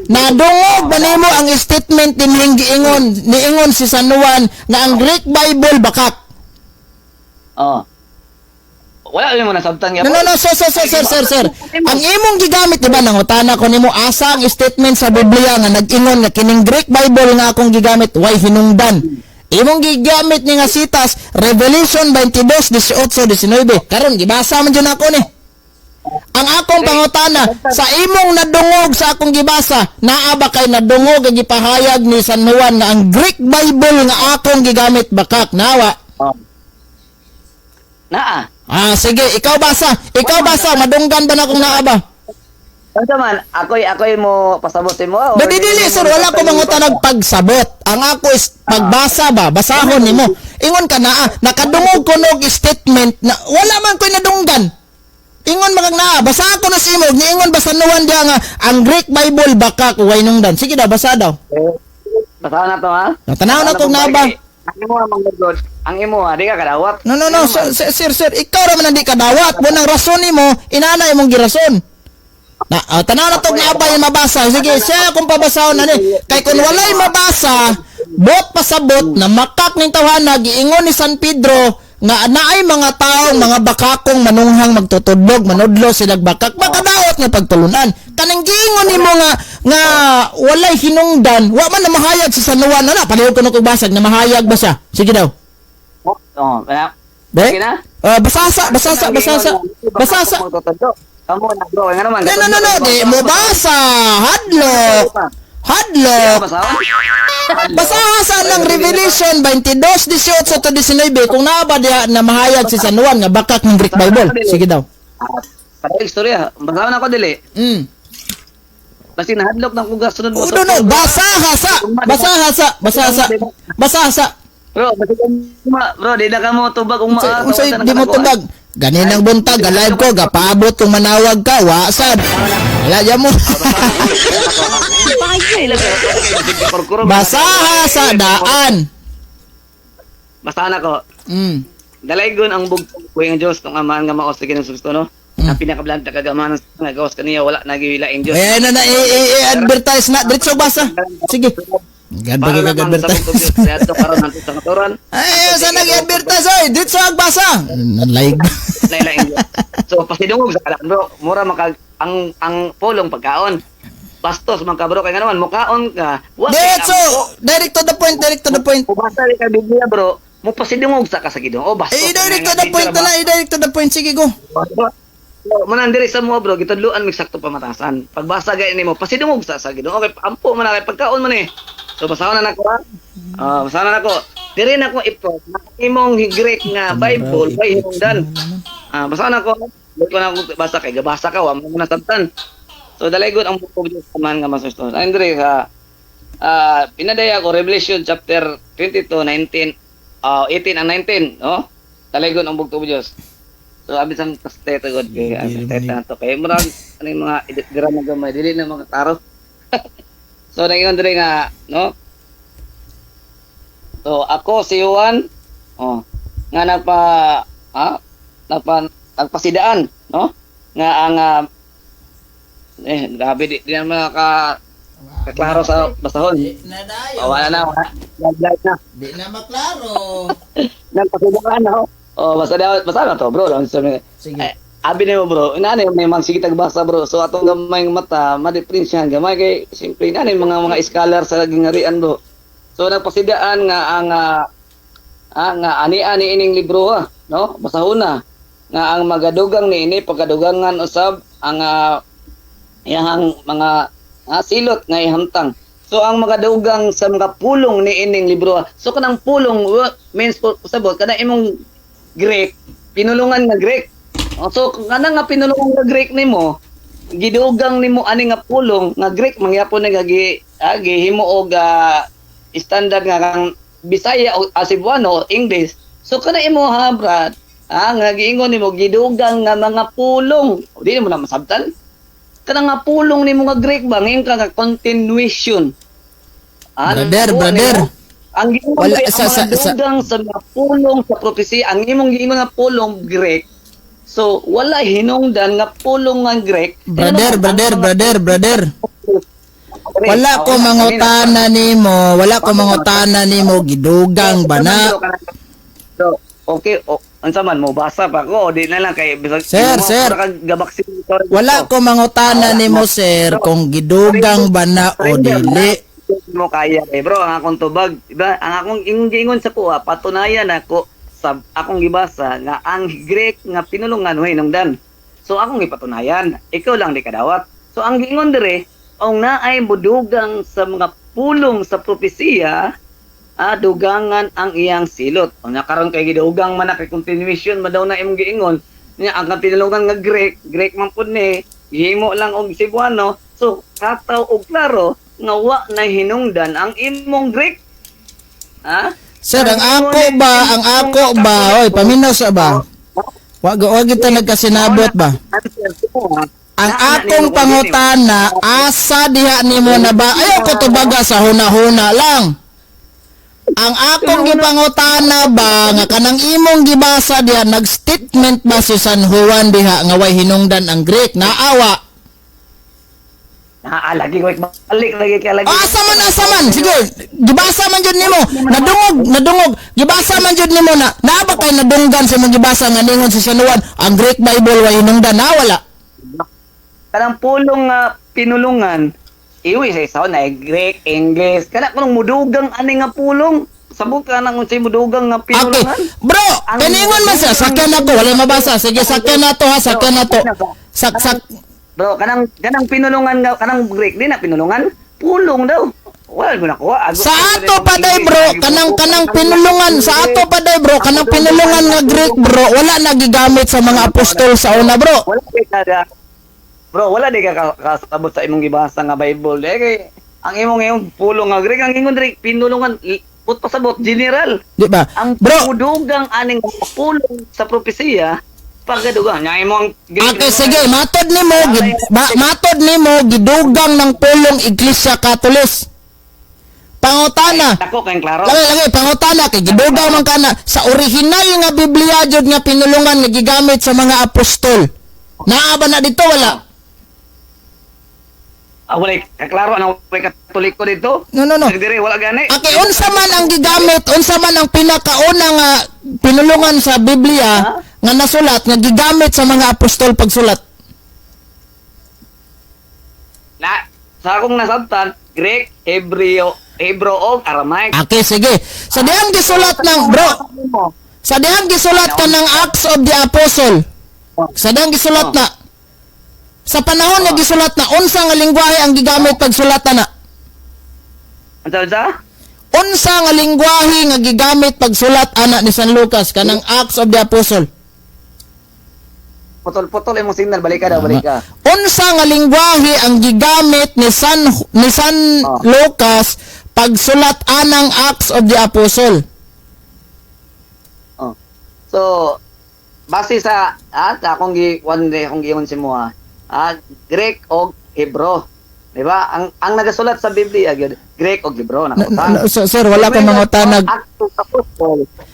Nadungog ba nimo ang statement dinhing niingon si San Juan na ang Greek Bible bakak? Oh. Wala mo na sabtan nga. No, sir. Ang imong gigamit diba nangutana ko nimo asa ang statement sa Biblia nga nag-ingon nga kining Greek Bible nga akong gigamit why hinungdan. Imong gigamit ni nga sitas Revelation 22, 18, 19. Karon gibasa man jud nako ni. Ang akong pangutana sa imong nadungog sa akong gibasa, naa ba kay nadungog ang gipahayag ni San Juan nga ang Greek Bible nga akong gigamit bakak? Nawa. Oh. Naa. Sige, ikaw basa, madunggan ba na kung naa ba? Ano man, ako'y mo pasabotin mo. Dili, sir, wala ko mangutanag pagsabot. Ang ako is pagbasa ba, basahon nimo. Ingon ka na, nakadungog ko nog statement na wala man ko'y nadunggan. Ingon magag naa, basa ko na si mo, niingon ba San Juan diya nga ang Greek Bible baka kuway nungdan. Sige daw, basa daw. Basa na to ha? Tanaw na kung naa ba. Ang imo manggod. Ang imo di ka kadawat. No, sir, ikaw raman hindi kadawat. Bunang rason nimo, inana imong girason. Tanaw na to nga ba yung mabasa. Sige, siya kung pabasahon na ni. Kay kung walay mabasa, bot pasabot na makak ning tawhanag giingon ni San Pedro nga naay mga taong mga bakakong manunghang magtutudlog, manudlo silang bakak, makadaot nga pagtulunan. Kanang giingon nimo nga walay hinungdan, wa man na mahayag si San Juan na palihog ko kung basag na mahayag ba siya. Sige daw. Kaya. Sige na? Basasa. Kamu na bro, nga naman. No, di mo basa. Hadlok. Basaha ng Revelation 22, 18 to 19 kung naa ba diha na mahayag si San Juan nga bakak ng Greek Bible. Sige daw. Para istorya, basahan ako dili. Basta nahadlok ng kugas sunod mo. No, basaha sa. Bro, di na ka mo tubag Unsay di mo tubag? Ganinang buntag, alive ko, gapaabot kung manawag ka, wasad. Wala dyan mo. Basaha sa daan. Basahan ako. Dalaygon ang bugtong ko yung Diyos kung amaan nga maos na ginususto, no? Ang pinakablanta kagamaan nga gawas kaniya, wala nagiwilaing Diyos. Ayan na, i-advertise na. Diretso basa. Sige. Ganda ka advertise. Ay, saan nag-advertise ay? Dito sa agbasa. Nalayag. So, pasidungog sa kalan, bro. Mura ang pulong pagkaon. Bastos, mga bro. Kaya nga naman, mukaon ka. Direct to the point. Kung basta ka Biblia, bro, mo pasidungog sa ka sa Ginoo. Basta Direct to the point na, direct to the point. Sige, go. Manan diri sa mo bro, gitudluan mig sakto pamatasan. Pagbasa gay nimo, pasidungog sa Ginoo. Okay, ampo man kay pagkaon man eh. So basahon na nako. Basahon na nako. Diri na ko ipro na imong Greek nga Bible bay hinungdan. Basahon na ko. Ko na ko basa kay gabasa ka wa mo na sabtan. So dalay gud ang buko Dios man nga masusto. Andre ka pinadaya ko Revelation chapter 22:19 18 and 19, no? Dalay gud ang buko Dios. So abi sang testa god kay testa to kay murag ano yung mga editira na gamay dili na mga taro. So nangingon dire nga no. So ako si Juan nga nagpasidaan no nga ang grabe di na kaklaro sa basahon. Wala na. Di na maklaro. Nagpasidaan no. Basta na to, bro. Sige. Abi nimo bro, inani may magsige tagbasa bro. So atong gamay nga mata, ma-difference yan. Gamay kay simple inani mga scholar sa gingarian bro. So nagpasidaan nga ang ani-ani ining libro no? Basahon na nga ang magadugang niini pagkadugangan usab ang iyang mga silot nga ihamtang. So ang magadugang sa mga pulong ni ining libro. So kanang pulong means usabot kana imong Greek, pinulungan nga Greek. So kana nga pinulungan nga Greek nimo, gidugang nimo ani nga pulong nga Greek mangyapon nga gihimo og standard nga kang Bisaya o Cebuano o English. So kana imo brad, nga giingon nimo gidugang nga mga pulong. Di mo na masabtan. Kana nga pulong nimo nga Greek ba ngayon ka nga continuation. Brother. Ang giingon sa dugang sa mga pulong sa prophecy, ang imong giingon nga pulong Greek. So wala hinungdan nga pulong nga Greek. Brother. Wala ko mangutana nimo, gidugang ba na? So, okay, unsa man mo basa pa ko, di na lang kay bisag Sir. Wala ko mangutana nimo sir kung gidugang ba na o dili. Mo kaya bro, ang akong tubag, diba? Ang akong ingon sa kuha, patunayan ako sa akong gibasa nga ang Greek nga pinulungan way nungdan. So akong ipatunayan, ikaw lang di kadawat. So ang giingon dire, ang naay mudugang sa mga pulong sa propesiya, dugangan ang iyang silot. O nakaroon kay gidugang man kay continuation madaw na imong giingon. Nya ang pinulungan nga Greek man pud ni, gihimo lang og Cebuano. So kataw og klaro nga wa na hinungdan ang imong Greek. Sir, ang ako ba, oy, paminaw sa ba? Wag kita nagkasinabot ba? Ang akong pangutana, asa diha nimo na ba? Ayaw ko tubaga sa huna-huna lang. Ang akong gipangutana ba nga kanang imong gibasa diha nag-statement ba si San Juan diha nga way hinungdan ang Greek? Naawa. Lagi ko balik lagi kay lagi. Asa man. Sige, gibasa man jud nimo. Nadungog. Gibasa man jud nimo na. Naaba kay nadunggan sa mga gibasa nga ningon si San Juan, ang Greek Bible way hinungdan na wala. Kanang pulong nga pinulungan, iwi sa isaw na Greek, English. Kana kunong mudugang ani nga pulong. Sabog ka nang unsay mudugang nga pinulungan. Okay. Bro, kaningon man siya. Sakyan na to. Wala mabasa. Sige, sakyan na to ha. Sakyan na to. Sak. Bro, kanang pinulungan nga, kanang Greek din na pinulungan, pulong daw. Wala mo nakuha. Sa ato pa day bro, kanang pinulungan, sa ato pa day bro, kanang pinulungan nga Greek bro, wala nagigamit sa mga apostol sa una bro. Wala di ka kasabot sa imong gibasa nga Bible. Kay ang imong pulong nga Greek, ang ingon Greek, pinulungan, put pasabot, general. Di ba? Ang pudugang aning pulong sa propesiya, pagadugang nya imong okay, sige, matod nimo gidugang ng pulong Iglesia Katolik. Pangutana. Ako kay klaro. Lagi pangutana kay gidugang man kana sa original nga Biblia jud nga pinulungan nga gigamit sa mga apostol. Naa ba na dito wala? Wala kaklaro na way Katoliko dito. No. Dire wala gani. Okay, unsa man ang gigamit, unsa man ang pinakauna nga pinulungan sa Biblia nga nasulat nga gigamit sa mga apostol pagsulat. Na sa akong nasabtan, Greek, Hebrew og Aramaic. Okay, sige. Sa dihang gisulat ng, bro, sa dihang gisulat ka ng Acts of the Apostle, sa dihang gisulat na, sa panahon nga gisulat na, unsa nga lingwahe ang gigamit pagsulat na? Unsa? Unsa nga lingwahe nga gigamit pagsulat ana ni San Lucas kanang Acts of the Apostle? Putol-putol imong signal, balik ka daw, balik ka. Unsa nga lingwahe ang gigamit ni San Lucas pagsulat anang Acts of the Apostle? Oh. So, base sa sa akong giingon si mo Greek o Hebrew. Di ba? Ang nagasulat sa Biblia gyud Greek o Hebrew na. Sir, wala pa mga tanag.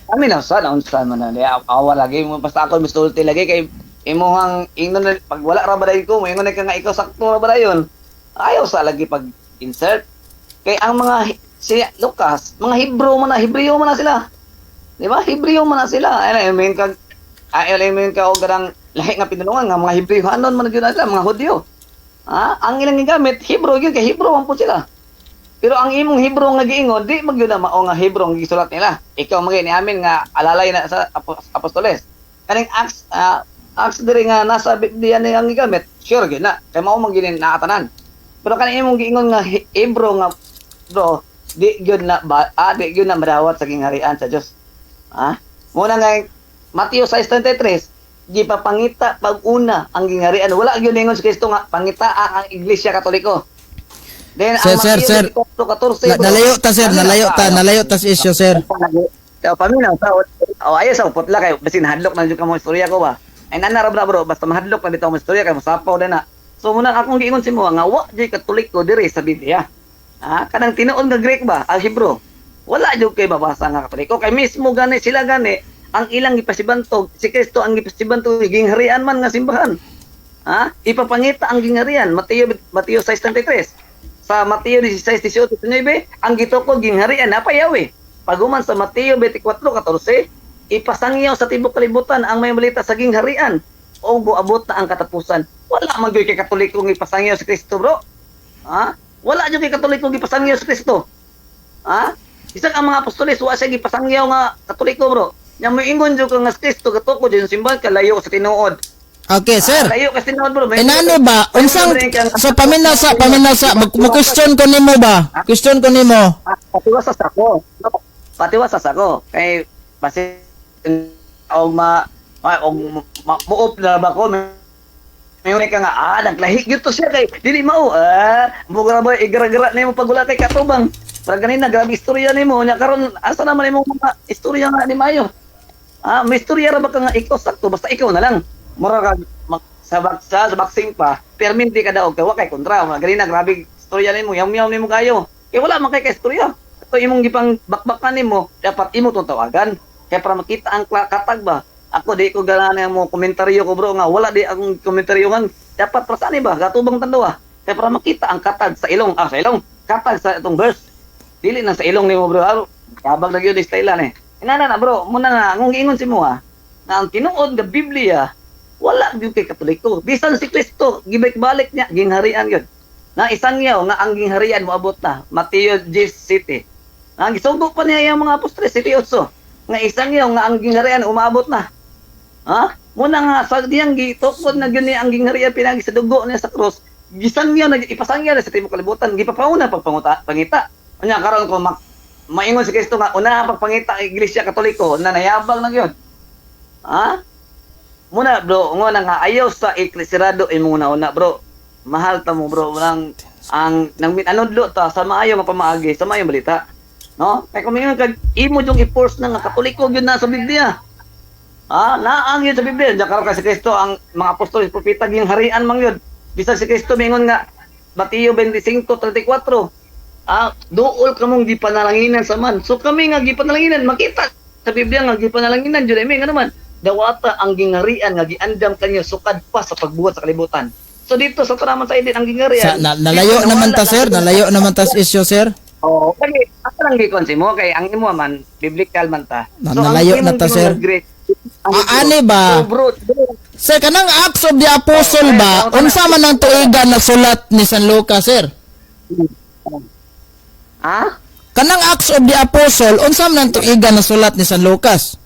Kami na sa unsa man na awa lagi mo basta ako mustulti lagi kay imuhang ingnon pag wala ra ba ko mo ingon ka nga ikaw sakto ra ba dayon. Ayaw sa lagi pag insert kay ang mga si Lucas, mga Hebreo man na sila. Di ba? Hebreo man na sila. Ay mean ka o gadang lahi nga pinulungan nga mga Hebreo anon man gyud sila mga Hudyo. Ang ilang gigamit Hebrew gyud kay Hebrew man po sila. Pero ang imong Hebrew nga giingon di magyud na mao nga Hebrew nga gisulat nila. Ikaw magay ni amin nga alalay na sa apostoles. Kaning Acts diri nga nasa Biblia ni ang gigamit. Sure gyud na kay mao man gyud naatanan. Pero kaning imong giingon nga Hebrew nga bro, di gyud na madawat sa gingharian sa Dios. Muna nga Mateo 6:33 gipapangita pag-una ang gingharian. Wala gyud ingon si Kristo nga pangita ang Iglesia Katoliko. Then Sir, nalayo ta sir, nalayo ta sa issue sir. Kaya paminaw sa ayo sa putla kay basin hadlok na jud kamo istorya ko ba. Ay nanara bro, basta mahadlok na bitaw mo istorya kay mosapaw din na. So muna akong giingon si mo nga wa jud Katoliko diri sa Biblia. Kanang tinuod nga Greek ba, ang Hebrew. Wala jud kay babasa nga Katoliko kay mismo gani sila gani ang ilang gipasibantog si Kristo ang gipasibantog gingharian man nga simbahan. Ipapangita ang gingharian Mateo 6:33. Sa Mateo 16:18-19 ang gitukod gingharian napayawi. Paguman sa Mateo 24:14 ipasangyaw sa tibok kalibutan ang may balita sa gingharian o buabot na ang katapusan. Wala man gyud kay Katoliko nga ipasangyaw si Kristo bro. Wala gyud kay Katoliko nga ipasangyaw si Kristo. Isang ang mga apostoles wa siya gipasangyaw nga Katoliko bro. Nya mo ingon jud ka nga Kristo katukod yung simbahan kalayo sa tinuod. Okay, sir. Layo kasi tinuod bro. Inano ba? Unsang sa paminasa mo-question ko nimo ba? Question ko nimo. Patiwasas ako. Patiwasas ako. Kay base og muop na ba ko may ka nga naglahi gyud to siya kay dili mao mugra ba igara-gara nimo pagula kay katubang. Para ganina grabe istorya nimo nya karon asa naman imong mga istorya nga ni mayo. May istorya ra ba ka nga ikaw sakto basta ikaw na lang. Mura ka sa boxing pa, perminti ka daw kay wa kay kontra. Ganina grabe istorya nimo, yam-yam nimo kayo. Kay wala man kay istorya. Ito imong gipang bakbakan nimo, dapat imo tong tawagan. Kay para makita ang katag ba. Ako di ko ganahan mo komentaryo ko bro nga wala di akong komentaryo nga dapat prasani ba gatubang tanduwa. Kay para makita ang katag sa ilong, sa ilong, katag sa itong verse. Dili na sa ilong nimo bro. Kabag na gyud style na Inana na bro, muna nga kung giingon si mo na ang tinuod nga Biblia wala gyud kay Katoliko. Bisan si Kristo gibalik-balik niya gingharian gyud. Na isangyaw nga ang gingharian moabot na Mateo 10:7. Ang gisugo pa niya yung mga apostoles 7:8 nga isangyaw nga ang gingharian umabot na. Muna nga sa diyang gitukod na gyud ni ang gingharian pinagi sa dugo niya sa krus. Gisangyaw na ipasangyaw na sa tibok kalibutan gipapauna pagpangita. Unya karon ko maingon si Kristo nga una pagpangita ang Iglesia Katoliko na nayabang na gyud. Muna bro, nga nga ayaw sa eklesirado imong una bro. Mahal ta mo bro, ang nang anodlo ta sa maayo nga pamaagi, sa maayo balita. No? Kay kung kag imo jung i-force na nga Katoliko gyud na sa Biblia. Naang yun sa Biblia, diyan karon si Kristo ang mga apostoles propeta gingharian man yun. Bisan si Kristo mingon nga Mateo 25:34. Duol kamong gipanalanginan sa man. So kami nga gipanalanginan makita sa Biblia nga gipanalanginan jud ay nga naman. Dawata ang gingharian nga giandam kanyo sukad pa sa pagbuhat sa kalibutan. So dito sa taraman sa edit ang gingharian. Nalayo naman ta sir, nalayo naman ta sa issue sir. Kaya asa lang gikon si mo kay ang imo man biblical man ta. So nalayo na ta sir. Ani ba? Sir, kanang Acts of the Apostle ba? Unsa man ang tuigan na sulat ni San Lucas, sir? Ha? Kanang Acts of the Apostle, unsa man ang tuiga na sulat ni San Lucas?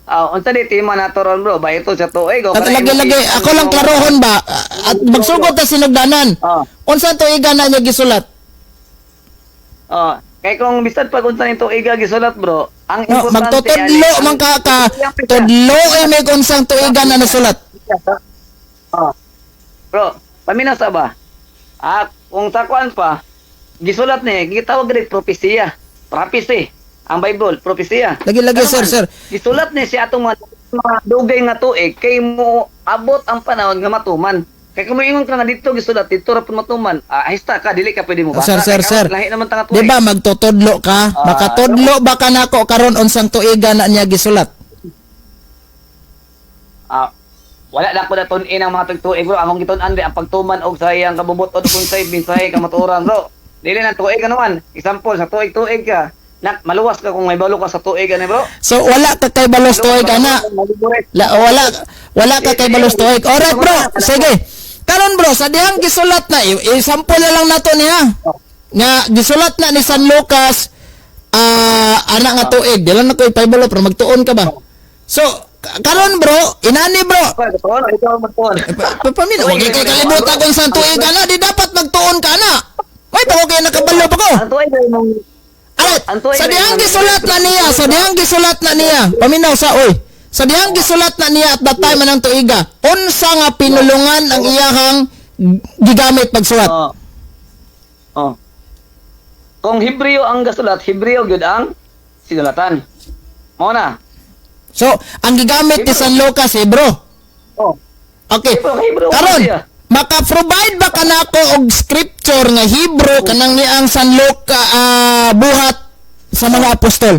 Unsa di tima na to ron, bro? Ba ito sa tuig o At lagi-lagi, ako lang klarohon ba? At magsugod ta sinugdanan. Unsa ang tuiga na niya gisulat? Kay kung bisan pag unsa nito iga gisulat, bro, ang No, importante magtutudlo man ka tudlo may unsang tuiga na nasulat. Bro, paminaw sa ba? Kung sakuan pa, gisulat ni, gitawag rin propesiya. Prophecy. Ang Bible, propesiya. Lagi-lagi sir. Gisulat ni si atong mga dugay nga tuig kay mo abot ang panahon nga matuman. Kay kung moingon ka nga dito gisulat dito ra pud matuman. Ahista ka dili ka pwede mo basa. Sir. Lahi naman tanga tuig. Di ba magtutudlo ka? Makatudlo ba ka nako karon unsang tuiga na niya gisulat? Wala na ko na tun-in ang mga tuig bro. Among gitun-an ang pagtuman og sa iyang kabubuton kung sa binsay kamatuoran bro. Dili na tuig naman. Example sa tuig ka. Maluwas ka kung may balo ka sa tuig ani bro. So wala ka kay balos tuig ana. Wala ka kay balos tuig. Alright bro. Sige. Karon bro, sa dihang gisulat na i-sample na lang nato niya. Nga gisulat na ni San Lucas ana nga tuig. Dili na ko ipaybulo pero magtuon ka ba? So karon bro, inani bro. Pamin, wag kay kalibutan kung sa tuig ana, di dapat magtuon ka ana. May pa ko kay nakabalo pa ko. Ang tuig ay mong Sa dihang gisulat na niya, paminaw sa oy. Sa dihang gisulat na niya at that time anang tuiga. Unsa nga pinulungan ang iyahang gigamit pagsulat? Kung Hebreo ang gasulat, Hebreo gyud ang sinulatan. Mao na. So, ang gigamit ni San Lucas, bro. Okay. Hebrew Karon, siya. maka-provide ba ka nako og scripture nga Hebrew kanang niang San Lucas buhat sa mga apostol?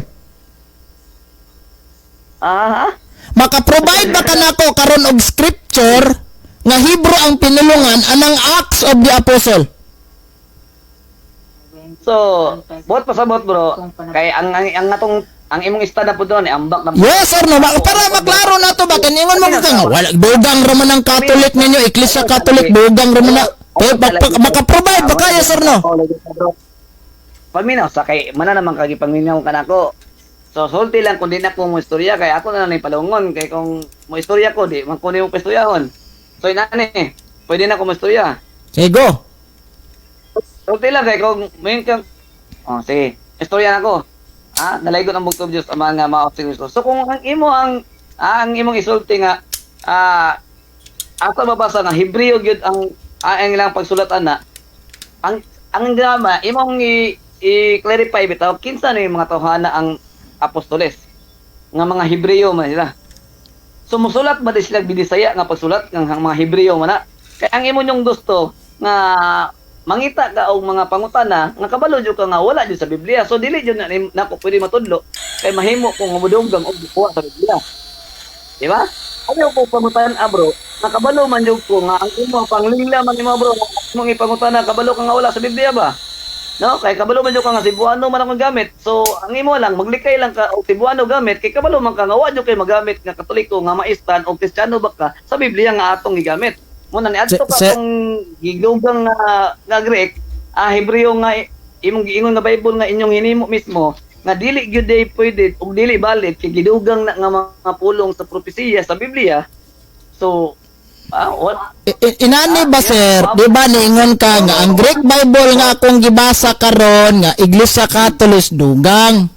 Maka-provide ba ka nako karon og scripture nga Hebrew ang pinulungan anang Acts of the Apostle? So, buhat pasabot bro. Kay ang atong ang imong istada po doon ambak na. Yes or no? Para maklaro na to ba kaningon mo ka nga wala dugang ra man ang Catholic ninyo, Iglesia Catholic dugang ra man na. Maka-provide ba ka yes or no? Paminaw sa kay mana naman kagi paminaw kanako. So sulti lang kun di na ko mo istorya kay ako na lang palungon kay kung mo istorya ko di man ko nimo pastoryahon. So inani, pwede na ko mo istorya. Sige go. Sulti lang kay kung main kang sige, istorya nako. Nalaygon ang bugtong Dios ang mga maopsin Kristo. So kung ang imong isulti nga asa mabasa nga Hebreo gyud ang ilang pagsulatan na ang drama imong i-clarify bitaw kinsa ni mga tawhana ang apostoles nga mga Hebreo man sila. So musulat ba di sila Binisaya nga pagsulat ng mga Hebreo man na. Kay ang imo nyong gusto nga mangita ka og mga pangutana nga kabalo jud ka nga wala jud sa Biblia. So dili jud na ko pwede matudlo kay mahimo kung mamudugang og bukuha sa Biblia. Di ba? Ano ko pangutana bro? Nakabalo man jud ko nga ang imong panglingla man nimo bro. Imong ipangutana kabalo ka nga wala sa Biblia ba? No, kay kabalo man jud ka nga Cebuano man akong gamit. So ang imo lang maglikay lang ka og Cebuano gamit kay kabalo man ka nga wa jud kay magamit nga Katoliko nga maistan og Kristiyano ba ka sa Biblia nga atong gigamit. Muna ni adto ka kung gidugang nga Greek, Hebreo nga imong giingon nga Bible nga inyong hinimo mismo nga dili gyud day pwede ug dili valid kay gidugang na nga mga pulong sa propesiya sa Biblia. So Inani ba sir, di ba niingon ka nga ang Greek Bible nga akong gibasa karon nga Iglesia Catholic dugang.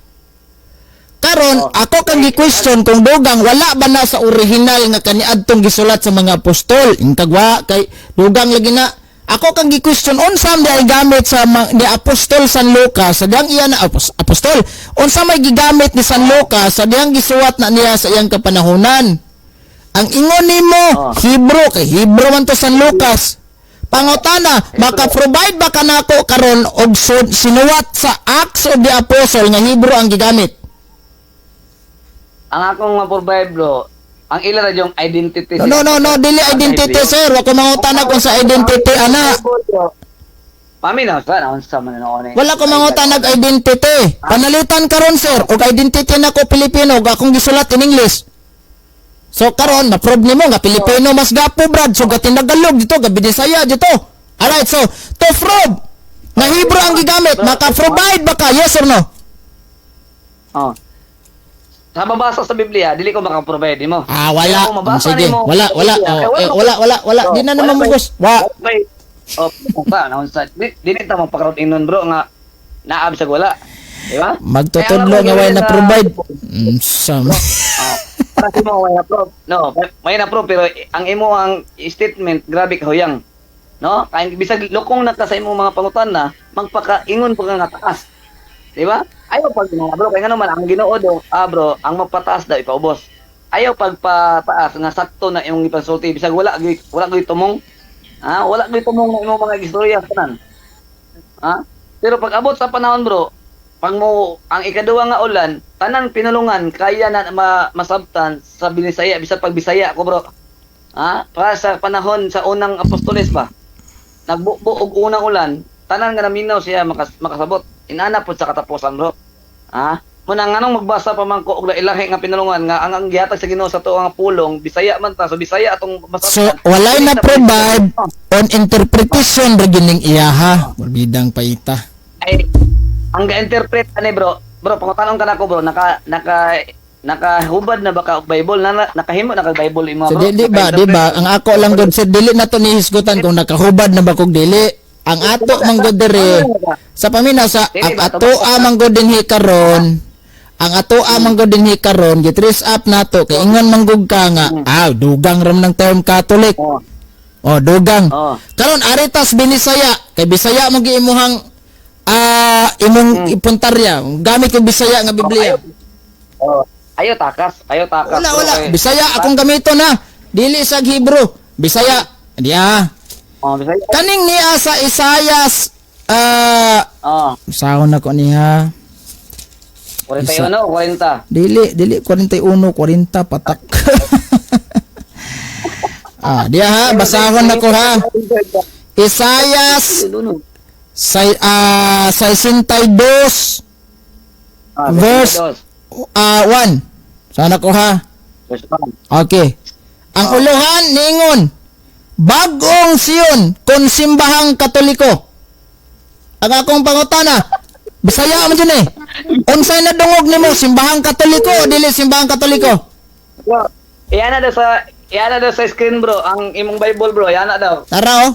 Karon ako kang gi-question kung dugang wala ba na sa original nga kaniadtong gisulat sa mga apostol. Ingkagwa kay dugang lagi na. Ako kang gi-question unsam di gamit sa ni apostol San Lucas sa diyang iya na apostol. Unsa may gigamit ni San Lucas sa diyang gisuwat na niya sa iyang kapanahunan. Ang ingon nimo Hebrew kay Hebrew man to San Lucas. Pangutana, maka-provide ba kanako karon og sinuwat sa Acts of the Apostle nga Hebrew ang gigamit? Ang akong ma-provide bro, ang ila na yung identity. No, dili identity sir. Wa ko mangutana kung sa identity ana. Paminaw sa unsa man noon. Wala ko mangutanag identity. Panalitan karon sir og identity nako Pilipino ug akong gisulat in English. So karon na-prove nimo nga Pilipino mas gapo brad so gatin Tagalog dito gabi Bisaya dito. Alright, so to prove na Hebrew ang gigamit, maka-provide ba ka? Yes or no? Oh. Sa mabasa sa Biblia, dili ko maka-provide mo. Ah, Kaya wala. kung mabasa Sige, nimo- wala. Wala. Di na naman mugos. Okay. Pa, naunsa. Dili ta mo pagkaroon inon bro nga naab sa wala. Di ba? Magtutudlo Kaya nga way na sa- provide. Sam. Para si mo may na-prove. No, may na-prove pero ang imo ang statement grabe kahuyang. No? Kaya bisag lokong na ka sa imong mga pangutan na magpakaingon pa ka nga taas. Di ba? Ayaw pag bro kaya nga naman ang Ginoo do, bro, ang magpataas daw ipaubos. Ayaw pagpataas nga sakto na imong ipansulti bisag wala gyud tumong. Wala gyud tumong na imong mga istorya tanan. Pero pag abot sa panahon bro, pag mo ang ikaduwa nga ulan, tanan pinulungan kaya na masabtan sa Binisaya bisag pag Bisaya ko bro. Para sa panahon sa unang apostoles ba. Nagbuo og unang ulan, tanan nga naminaw siya makasabot. Inana po sa katapusan bro. Muna nga nung magbasa pa man ko og ilahi nga pinulungan nga ang gihatag sa Ginoo sa tuo nga pulong Bisaya man ta, so Bisaya atong So, masabtan. walay na provide on interpretation ra gining iyaha. Bidang paita. Ay, ang ga-interpret ani bro pangutanong ka nako bro, nakahubad na ba ka og Bible nakahimo na ka Bible imo So, bro. di ba? Ang ako lang gud sir, dili na to nihisgutan kung nakahubad na ba kog dili. Ang ato man gud diri sa pamina sa ang ato man gud dinhi karon. Ang ato man gud dinhi karon, gitrace up nato kay ingon man gud ka nga, dugang ram ng term Catholic. Dugang. Karon aritas Binisaya, kay Bisaya mo giimuhang imong ipuntarya. Gamit kog Bisaya nga Biblia. Ayaw takas. Wala. Okay. Bisaya akong gamiton na. Dili sa Hebrew. Bisaya. Diya. Bisaya. Kaning niya sa Isayas sahon na ko niya. 41 o 40. Dili 41 40 patak. Diya ha, basahon na ko ha. Isayas 62 verse 1. Sana ko ha. Okay. Ang uluhan ningon, bagong Sion kon simbahang Katoliko. Ang akong pangutana, Bisaya man dyan unsay na dungog nimo, simbahang Katoliko o dili simbahang Katoliko? Iyan na daw sa screen bro, ang imong Bible bro, iyan na daw. Tara.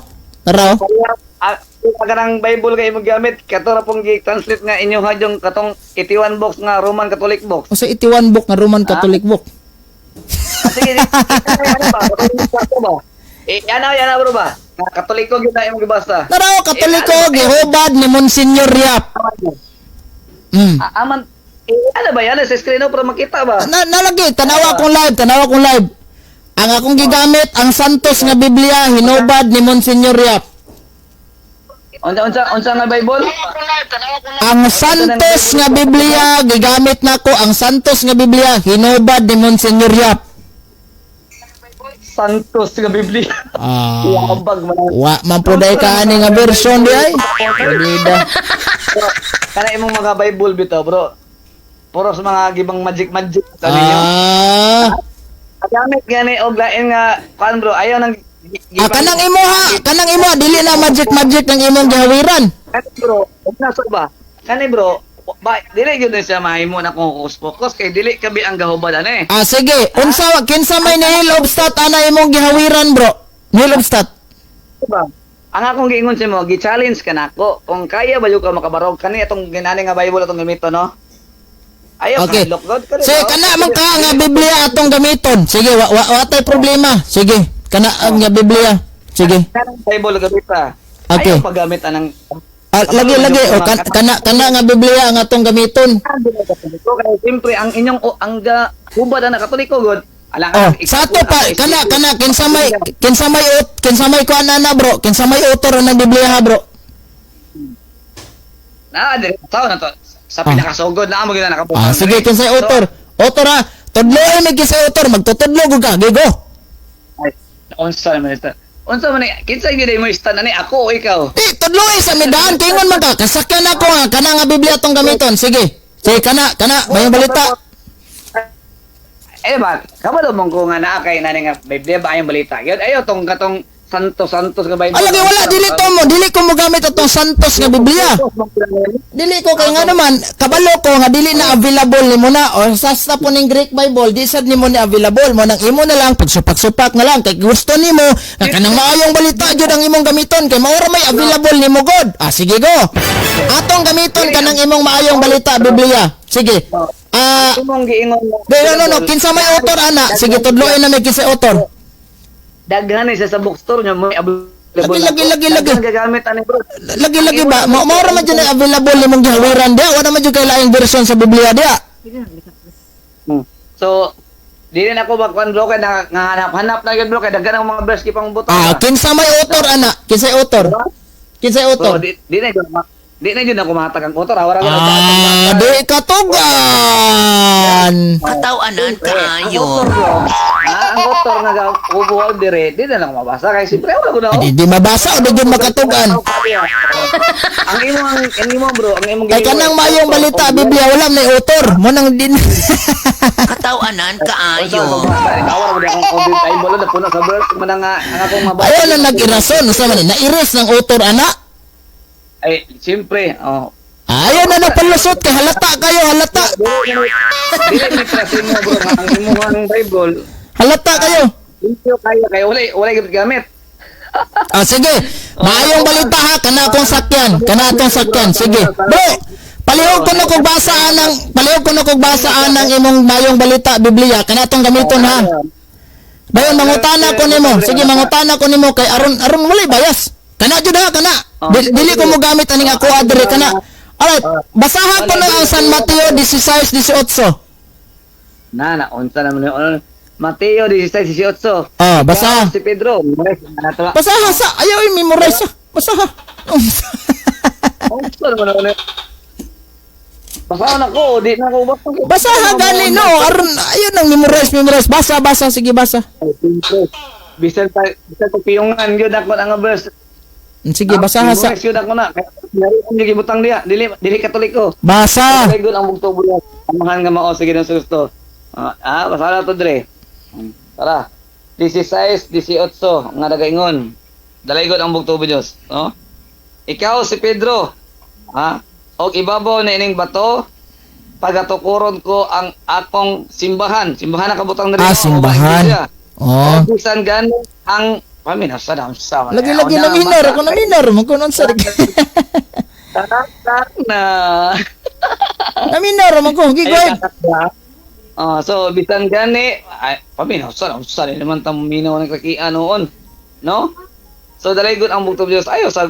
Pag ang Bible kay imong gamit, kato ra pong gi-translate nga inyo hadyong katong 81 box nga Roman Catholic box. O sa 81 book nga Roman Catholic book. Sige, yan na bro ba? Katoliko gyud na imong gibasa. Tara, Katoliko gihubad ni Monsignor Yap. Aman ano ba yan sa screen para makita ba? Nalagi, tanawa kong live. Ang akong gigamit, ang Santos nga Biblia, hinubad ni Monsignor Yap. Unsa nga Bible? Ang Santos nga Biblia, gigamit nako ang Santos nga Biblia, hinubad ni Monsignor Yap. Santos nga Biblia. Iambag man. Man puday ka ani nga version di ay. Bida. Kana imong mga Bible bitaw bro. Puro sa mga gibang magic ninyo. Gamit gani og lain nga kan bro, ayaw nang kanang imo dili na magic ng imong gihawiran. Kani bro, nasa ba? Kani bro, dili gyud siya mahimo na kung focus kay dili kabi ang gahubad ani. Sige, kinsa may nihil obstat ana imong gihawiran bro? Nihil obstat. Diba? Ang akong giingon sa mo, gi-challenge ka nako. Kung kaya ba yung ka makabarog kani atong ginani nga Bible atong gamito no? Ayaw Okay. lockdown ka rin. Sige, kana man ka nga Biblia atong gamiton. Sige, watay problema. Sige, kana ang nga Biblia. Sige. Kanang Bible gamita. Okay. Ayaw paggamit anang Lagi o kana nga Biblia ang atong gamiton. kaya siyempre ang inyong hubad na Katoliko god. Sa ato pa kana kinsa may kuan na bro, kinsa may author ng Biblia ha bro. Tao na to. Sa pinakasugod na amo gid nakabuka. Sige, kinsa author? Author ha. Tudloy may kinsa author, magtutudlo ka, gigo. Ay, unsa man ito? Unsa man kinsa gyud mo istan ani ako o ikaw? Tudloy sa midaan kingon man ka, kasakyan ako nga kana nga Biblia tong gamiton. Sige. Sige kana may balita. Ba, kabalo mong ko nga naa kay nani nga Biblia ba ayong balita. Gyud ayo tong katong santos nga Bible. Alagi wala dili ko mo gamit atong santos nga Biblia. Dili ko kay nga naman kabalo ko nga dili na available nimo na or sasta po ning Greek Bible di sad nimo ni available mo nang imo na lang pagsupak-supak na lang kay gusto nimo nga kanang maayong balita jud ang imong gamiton kay mao ra may available nimo god. Sige go. Atong gamiton kanang imong maayong balita Biblia. Sige. Imong giingon. No, kinsa may author ana? Sige tudloy na may kinsa author. Daghan siya sa bookstore niya may available. Lagi. Gagamit ani bro. Lagi ba? Mao ra man dyan ang available nimong gihawiran dia. Wala man dyan kay laing version sa Biblia dia. So, dili na ako bakwan bro kay hanap na gyud bro kay daghan ang mga verse kipang buto. Kinsa may author ana? Kinsay author? Kinsay So, author? di na yun ako mahatag ang author. Wala Di katugan. Katawanan kaayo. Ang author nga ubuhol dire, di na lang mabasa kay siyempre wala ko na. Di mabasa o di yun makatugan. Ang imo bro, ang imong Kay kanang mayong balita Biblia wala may author. Mo nang din. Katawanan kaayo. Awar mo di akong COVID ay bolo na puno sa verse man ang akong mabasa. Ayaw na nag-irason. Sa man na-iris ng author ana. Ay, siyempre, Ayaw na nagpalusot kay halata kayo, halata. Dili ni trasin mo bro ang imong Bible. Halata kayo. Intyo kaya wala gyud gamit. Sige. Maayong balita ha kana akong sakyan. Kana atong sakyan. Sige. Bro, palihog ko na kog basa anang imong maayong balita Biblia. Kana atong gamiton ha. Dayon mangutana ko nimo. Sige mangutana ko nimo kay aron walay bias. Kana jud ha kana. Dili ko mo gamit aning ako adre kana. Alright, basahan ko na ang San Mateo 16:18. Unsa naman yun? Mateo 16:18. Basa. Si Pedro. Basaha sa ayaw i-memorize sa. Basaha. Unsa naman yun? Basahan ako, di na ako basta. Basaha gani no, aron ayun nang memorize. Basa sige basa. Bisan pa piyungan gyud ako ang verse. Sige basaha sa. Memorize gyud ako na. Ang gibutang dia, dili Katoliko. Basa. Dili gyud ang bugto bulan. Amahan nga mao sige ng susto. Basahan to dre. Tara. 16:18 nga nagaingon. Dalay gyud ang bugto Dios, no? Ikaw si Pedro, og ibabaw na ining bato, pagatukuron ko ang akong simbahan. Simbahan na kabutang diri. Simbahan. Bisan gani ang paminasa na sa. Lagi na minor ako na minor mo kunon sa. Na. Na minor mo ko gigoy. So bisan gani ay paminasa na sa naman ta minaw ng kakian noon. No? So dalay gud ang bugto Dios ayo sa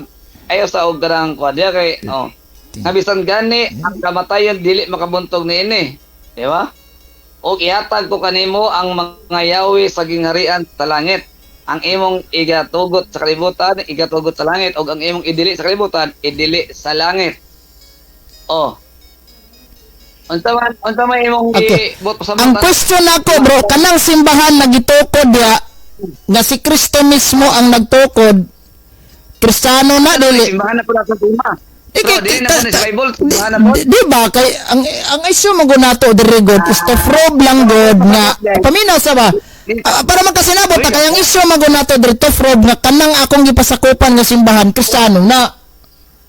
og garang kwadya kay nabisan gani ang kamatayon dili makabuntog niini. Di ba? Og ihatag ko kanimo ang mga yawi sa gingharian sa langit. Ang imong igatugot sa kalibutan, igatugot sa langit, og ang imong idili sa kalibutan, idili sa langit. Unsa man imong gibot sa Ang question nako bro, kanang simbahan nagitukod dia nga si Kristo mismo ang nagtukod. Kristiyano na dili. Simbahan na po sa tuma. Pero di na po sa Bible, simbahan na po. Di ba kay ang issue mo nato diri god is to prove lang god nga paminaw sa ba? Para magkasinabot na kay ang issue mo nato diri to prove nga kanang akong gipasakupan nga simbahan Kristiyano na.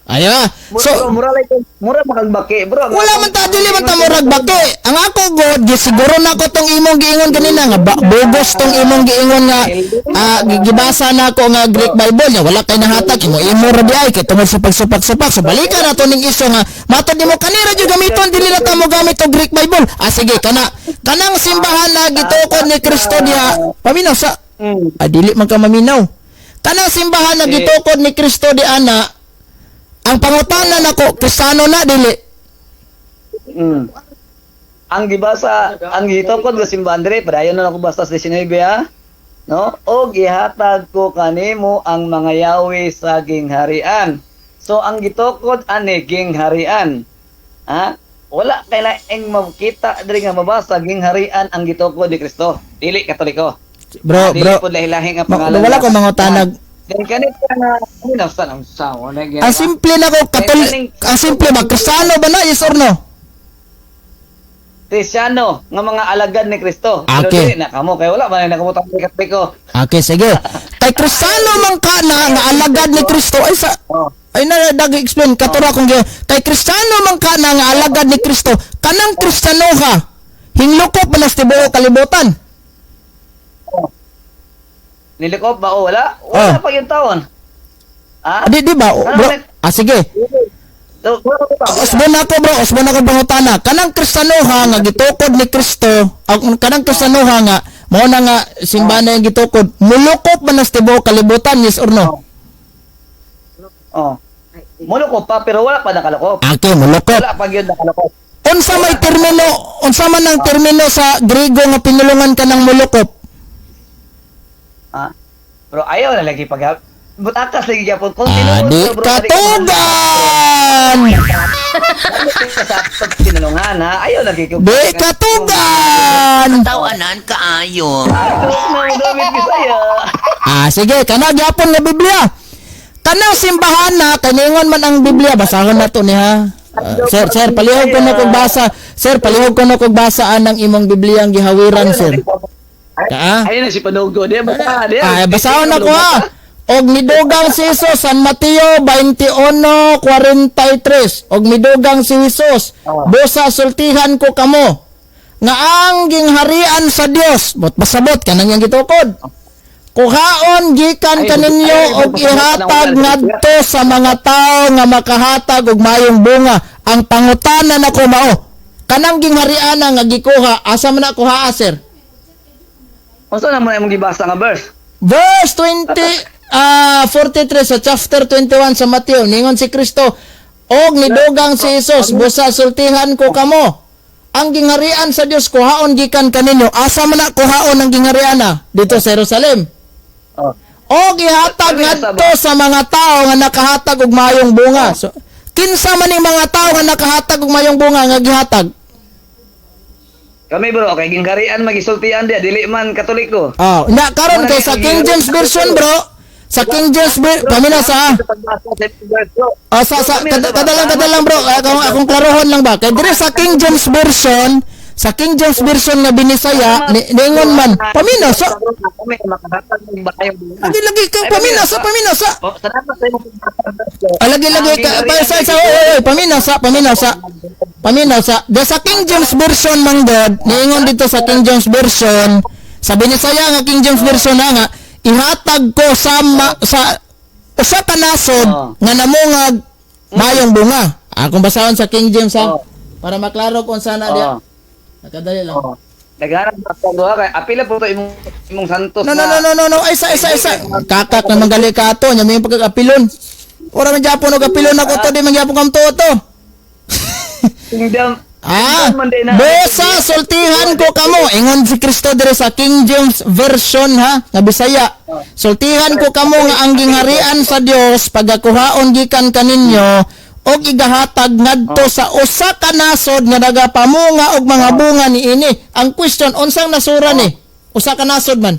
Ayo. So mura makagbaki bro. wala man ta dili man ta murag baki. Ang ako god gisiguro na ko tong imong giingon kanina nga bogus tong imong giingon nga gibasa na ko nga Greek Bible nga wala kay nahatag imo ra di ay kay tungod sa pagsupak-supak. So balikan nato ning issue nga matod nimo kanira jud gamiton dili na ta mo gamit og Greek Bible. Sige kanang simbahan na gitukod ni Kristo diha paminaw sa dili man ka maminaw. Kanang simbahan na gitukod ni Kristo di ana ang pangutana nako Kristiyano na dili. Ang gibasa, ang gitukod nga simbahan dire, padayon na ako basta sa 19 no? Og ihatag ko kanimo ang mga yawi sa gingharian. So ang gitukod ani gingharian. Wala kay laing makita diri nga mabasa gingharian ang gitukod ni Kristo. Dili Katoliko. Bro, dili po lahilahing ang pangalan. wala ko mangutanag. Then kanit na minasa ng sawa na Ang simple na ko ang simple ba Kristiyano ba na yes or no? Kristiyano nga mga alagad ni Kristo. Pero Okay. dili na kamo kay wala man nakamutang Katoliko. Okay, sige. Kay Kristiyano man ka na nga alagad ni Kristo ay sa Oh. ay na dagi explain katura kung kay Kristiyano man ka na nga alagad ni Kristo kanang Kristiyano ka hinlukop man sa tibuok kalibutan. Nilikop ba o wala? Wala pa yung taon. Ah? Di ba bro? Sige. So, Usbon ako pangutana. Kanang Kristiyanoha nga gitukod ni Kristo, kanang Kristiyanoha nga mao na nga simbahan na yung gitukod, mulukop man sa tibuok kalibutan, yes or no? oh. Mulukop pa pero wala pa nakalukop. Okay, mulukop. Wala pa yun nakalukop. Unsa man ang termino sa Griego nga pinulungan ka ng mulukop? Ah. Bro, ayaw na lagi pag butakas lagi gyapon. Di katugan! Sa pinulungan ha. Ayaw lagi ko. Di katugan! Tawanan kaayo. Damit Bisaya. Sige, kana gyapon nga Biblia. Kanang simbahan na, kaningon man ang Biblia, basahon na to niya. Sir, palihog ko na kog basa. Sir, palihog ko na kog basaan ng imong Biblia ang gihawiran, sir. Ayun na si Panugo. Di ba? Basahon ako ha. Og midugang si Jesus, San Mateo 21:43. Og midugang si Jesus, busa sultihan ko kamo nga ang gingharian sa Dios. Pasabot kanang yang gitukod. Kuhaon gikan kaninyo og ihatag ngadto sa mga tao nga makahatag og mayong bunga. Ang pangutana nako mao, kanang gingharian nga gikuha, asa man na kuha, sir? Unsa na mo imong gibasa nga verse? Verse 43 sa chapter 21 sa Mateo, ningon si Kristo, og nidugang si Jesus, busa sultihan ko kamo. Ang gingharian sa Dios kuhaon gikan kaninyo, asa man na kuhaon ang gingharian na? Dito sa Jerusalem. Oh. Og ihatag ngadto sa mga tao nga nakahatag og mayong bunga. So, kinsa man ning mga tao nga nakahatag og mayong bunga nga gihatag? Kami bro, kay gingharian magisultian dia dili man Katoliko. Na karon kay sa King James version, bro. Sa King James pamina sa kadalang bro, akong klarohon lang ba. Kay dire sa King James version nga binisaya ningon man pamina sa kami makahatag ng bayang bunga. lagi kang pamina sa Salamat sa imong lagi ka pamina sa sa King James version man god ningon dito sa King James version sa binisaya nga King James version nga ihatag ko sa usa ka nasod nga namungag mayong bunga. Akong basahon sa King James ha para maklaro kung saan na diya. Nakadali lang. Naghanap sa pagduha kay apila po to imong santos No. Ay isa. Kakak na manggali ka to, nya may pagkakapilon. Ora man gyapon og apilon ako to, di man gyapon kam to. Kingdom. Busa sultihan ko kamo. Ingon si Kristo dire sa King James version ha, nga Bisaya. Sultihan ko kamo nga ang gingharian sa Dios pagakuhaon gikan kaninyo og igahatag ngadto sa usa ka nasod nga nagapamunga og mga bunga niini. Ang question, unsang nasura ni? Usa ka nasod man.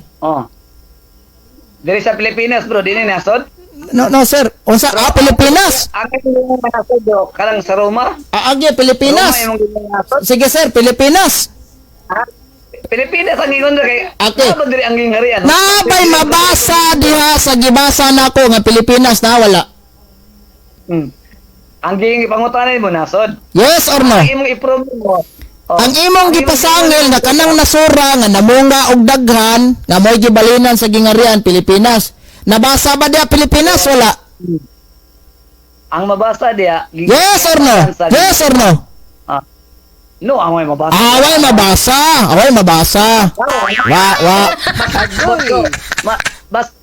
Diri sa Pilipinas bro, dinhi nasod? No sir. Unsa Pilipinas? Ang imong nasod bro, karang sa Roma? Agi Pilipinas. Roma imong nasod? Sige sir, Pilipinas. Pilipinas ang ingon kay Okay. ano diri ang gingharian? Nabay mabasa diha sa gibasa nako nga Pilipinas na wala. Ang pangutanay mo nasod. Yes or no? Ang imong i-prove mo. Ang imong gipasangil nga kanang nasura nga namunga og daghan nga mo'y gibalinan sa gingharian Pilipinas. Nabasa ba diha Pilipinas wala? Ang mabasa diya. Yes or no? Yes or no? No, ang may mabasa. Away mabasa. Wa.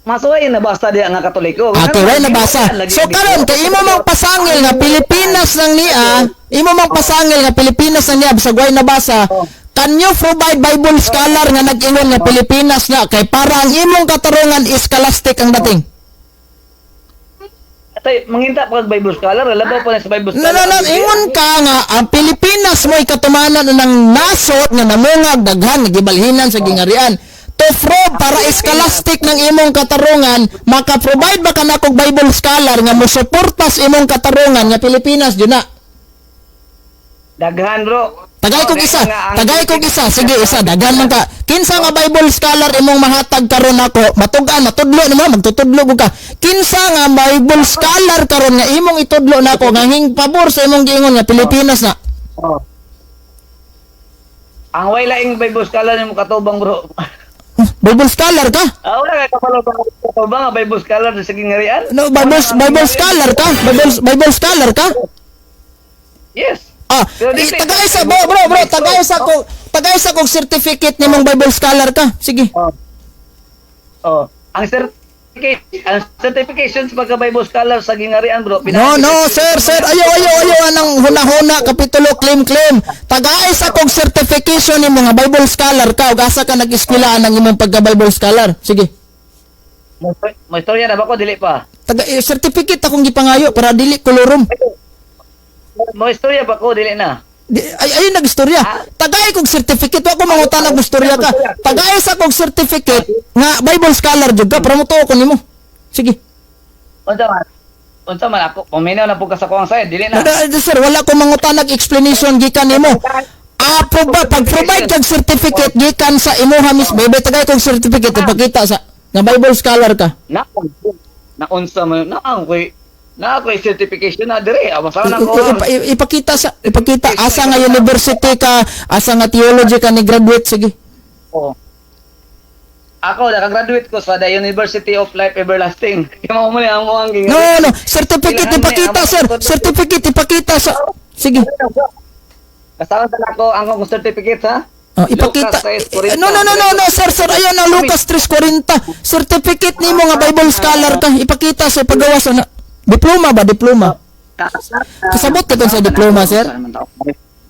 Masuway na basta diya nga Katoliko. Okay, way nabasa. So karon kay imo mang pasangil nga Pilipinas nang niya, bisag way nabasa. Can you provide Bible scholar nga nag-ingon nga Pilipinas na kay para ang imong katarungan is scholastic ang dating? Tay manginta pag Bible scholar, labaw pa na sa Bible scholar. No, ingon ka nga ang Pilipinas mo'y katumanan ng nasod nga namungag daghan nagibalhinan sa gingharian. To prove para scholastic ng imong katarungan, maka-provide ba ka na kog Bible scholar nga mosuportas imong katarungan nga Pilipinas yun na? Daghan bro. Tagay kog isa. nga, ang- Tagay kog isa. Sige, isa daghan man ka. Kinsa nga Bible scholar imong mahatag karon ako? Matug-an, matudlo nimo, magtutudlo ko ka. Kinsa nga Bible scholar karon nga imong itudlo nako nga hing pabor sa imong giingon nga Pilipinas na. Oh. Ang way laing Bible scholar nimo katubang bro. Bible scholar ka? Wala ka kapalo ba katubang nga Bible scholar sa gingarian? No, Bible scholar ka? Bible scholar ka? Yes. Ah, Pero dili- tagay sa bro, tagay sa kog certificate nimong Bible scholar ka. Sige. Oh. Ang certifications pagka Bible scholar sa gingarian bro. No, sir, ayaw anang huna-huna, kapitulo, claim. Tagaay sa kong certification ni mga Bible scholar ka, ug asa ka nag-eskwelahan ng imong pagka-Bible scholar. Sige. Mo istorya na ba ko dili pa? Certificate akong gipangayo para dili kolorom. Mo istorya ba ko dili na? Ayun nag-istorya. Tagay kong certificate, wa ko mangutanag ng istorya ka. Tagay sa kong certificate nga Bible scholar jud ka, para mo tuo ko nimo. Sige. Unsa man ako, paminaw na po ka sa kuwang side, dili na. Sir, wala ko mangutanag explanation gikan nimo. Pag-provide kag certificate gikan sa imuha mismo, tagay kong certificate ipakita sa nga Bible scholar ka. Na unsa man na ang koy certification na dire. Basta na ko. Ipakita asa nga university ka, asa nga theology ka ni graduate. Sige. Oh. Ako naka-graduate ko sa the University of Life Everlasting. Kimo mo ni ang mo ang No, certificate ipakita, sir. Certificate ipakita sa. Sige. Kasama sa ako ang akong certificate ha. Ipakita. Lucas 6:40. No, sir. Ayan na Lucas 3:40. Certificate nimo nga Bible scholar ka. Ipakita sa pagawas na. Diploma ba? Kasabot ka dun sa diploma, sir?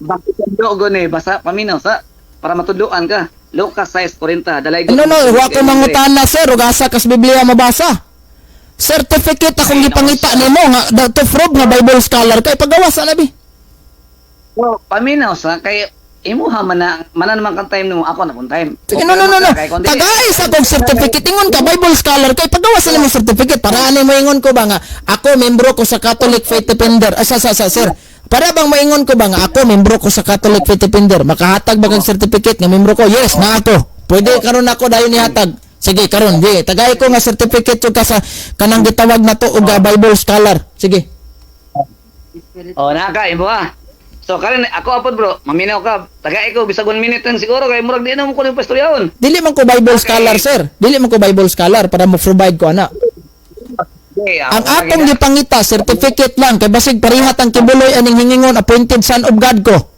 Bakit dogo ni basa paminaw sa para matudloan ka. Lucas 6:40 dalay No, wa ko mangutana, sir. Ug asa kas Biblia mabasa. Certificate akong gipangita nimo nga to prove nga Bible scholar ka. Ipagawas na bi. So, paminaw sa kay imuha man naman kang time nimo ako na pun time. Sige, no. Tagay sa kong certificate. Ingon ka, Bible scholar ka. Ipagawas na mo certificate. Para ano mo ingon ko ba nga, ako membro ko sa Catholic Faith Defender. Sir. Para bang maingon ko ba nga, ako membro ko sa Catholic Faith Defender. Makahatag ba kang certificate nga membro ko? Yes, na ako. Pwede karon ako dayon ni hatag. Sige, karon. Di. Tagay ko nga certificate yung ka sa kanang gitawag na to, uga Bible scholar. Sige. Naka imo So karon ako apod bro, maminaw ka. Tagay ko bisag 1 minute lang siguro kay murag di na mo ko ng pastoryahon. Dili man ko Bible scholar, sir. Dili man ko Bible scholar para mo provide ko ana. Okay, Ang akong gipangita certificate lang kay basig parihat ang kibuloy aning hingingon appointed son of God ko.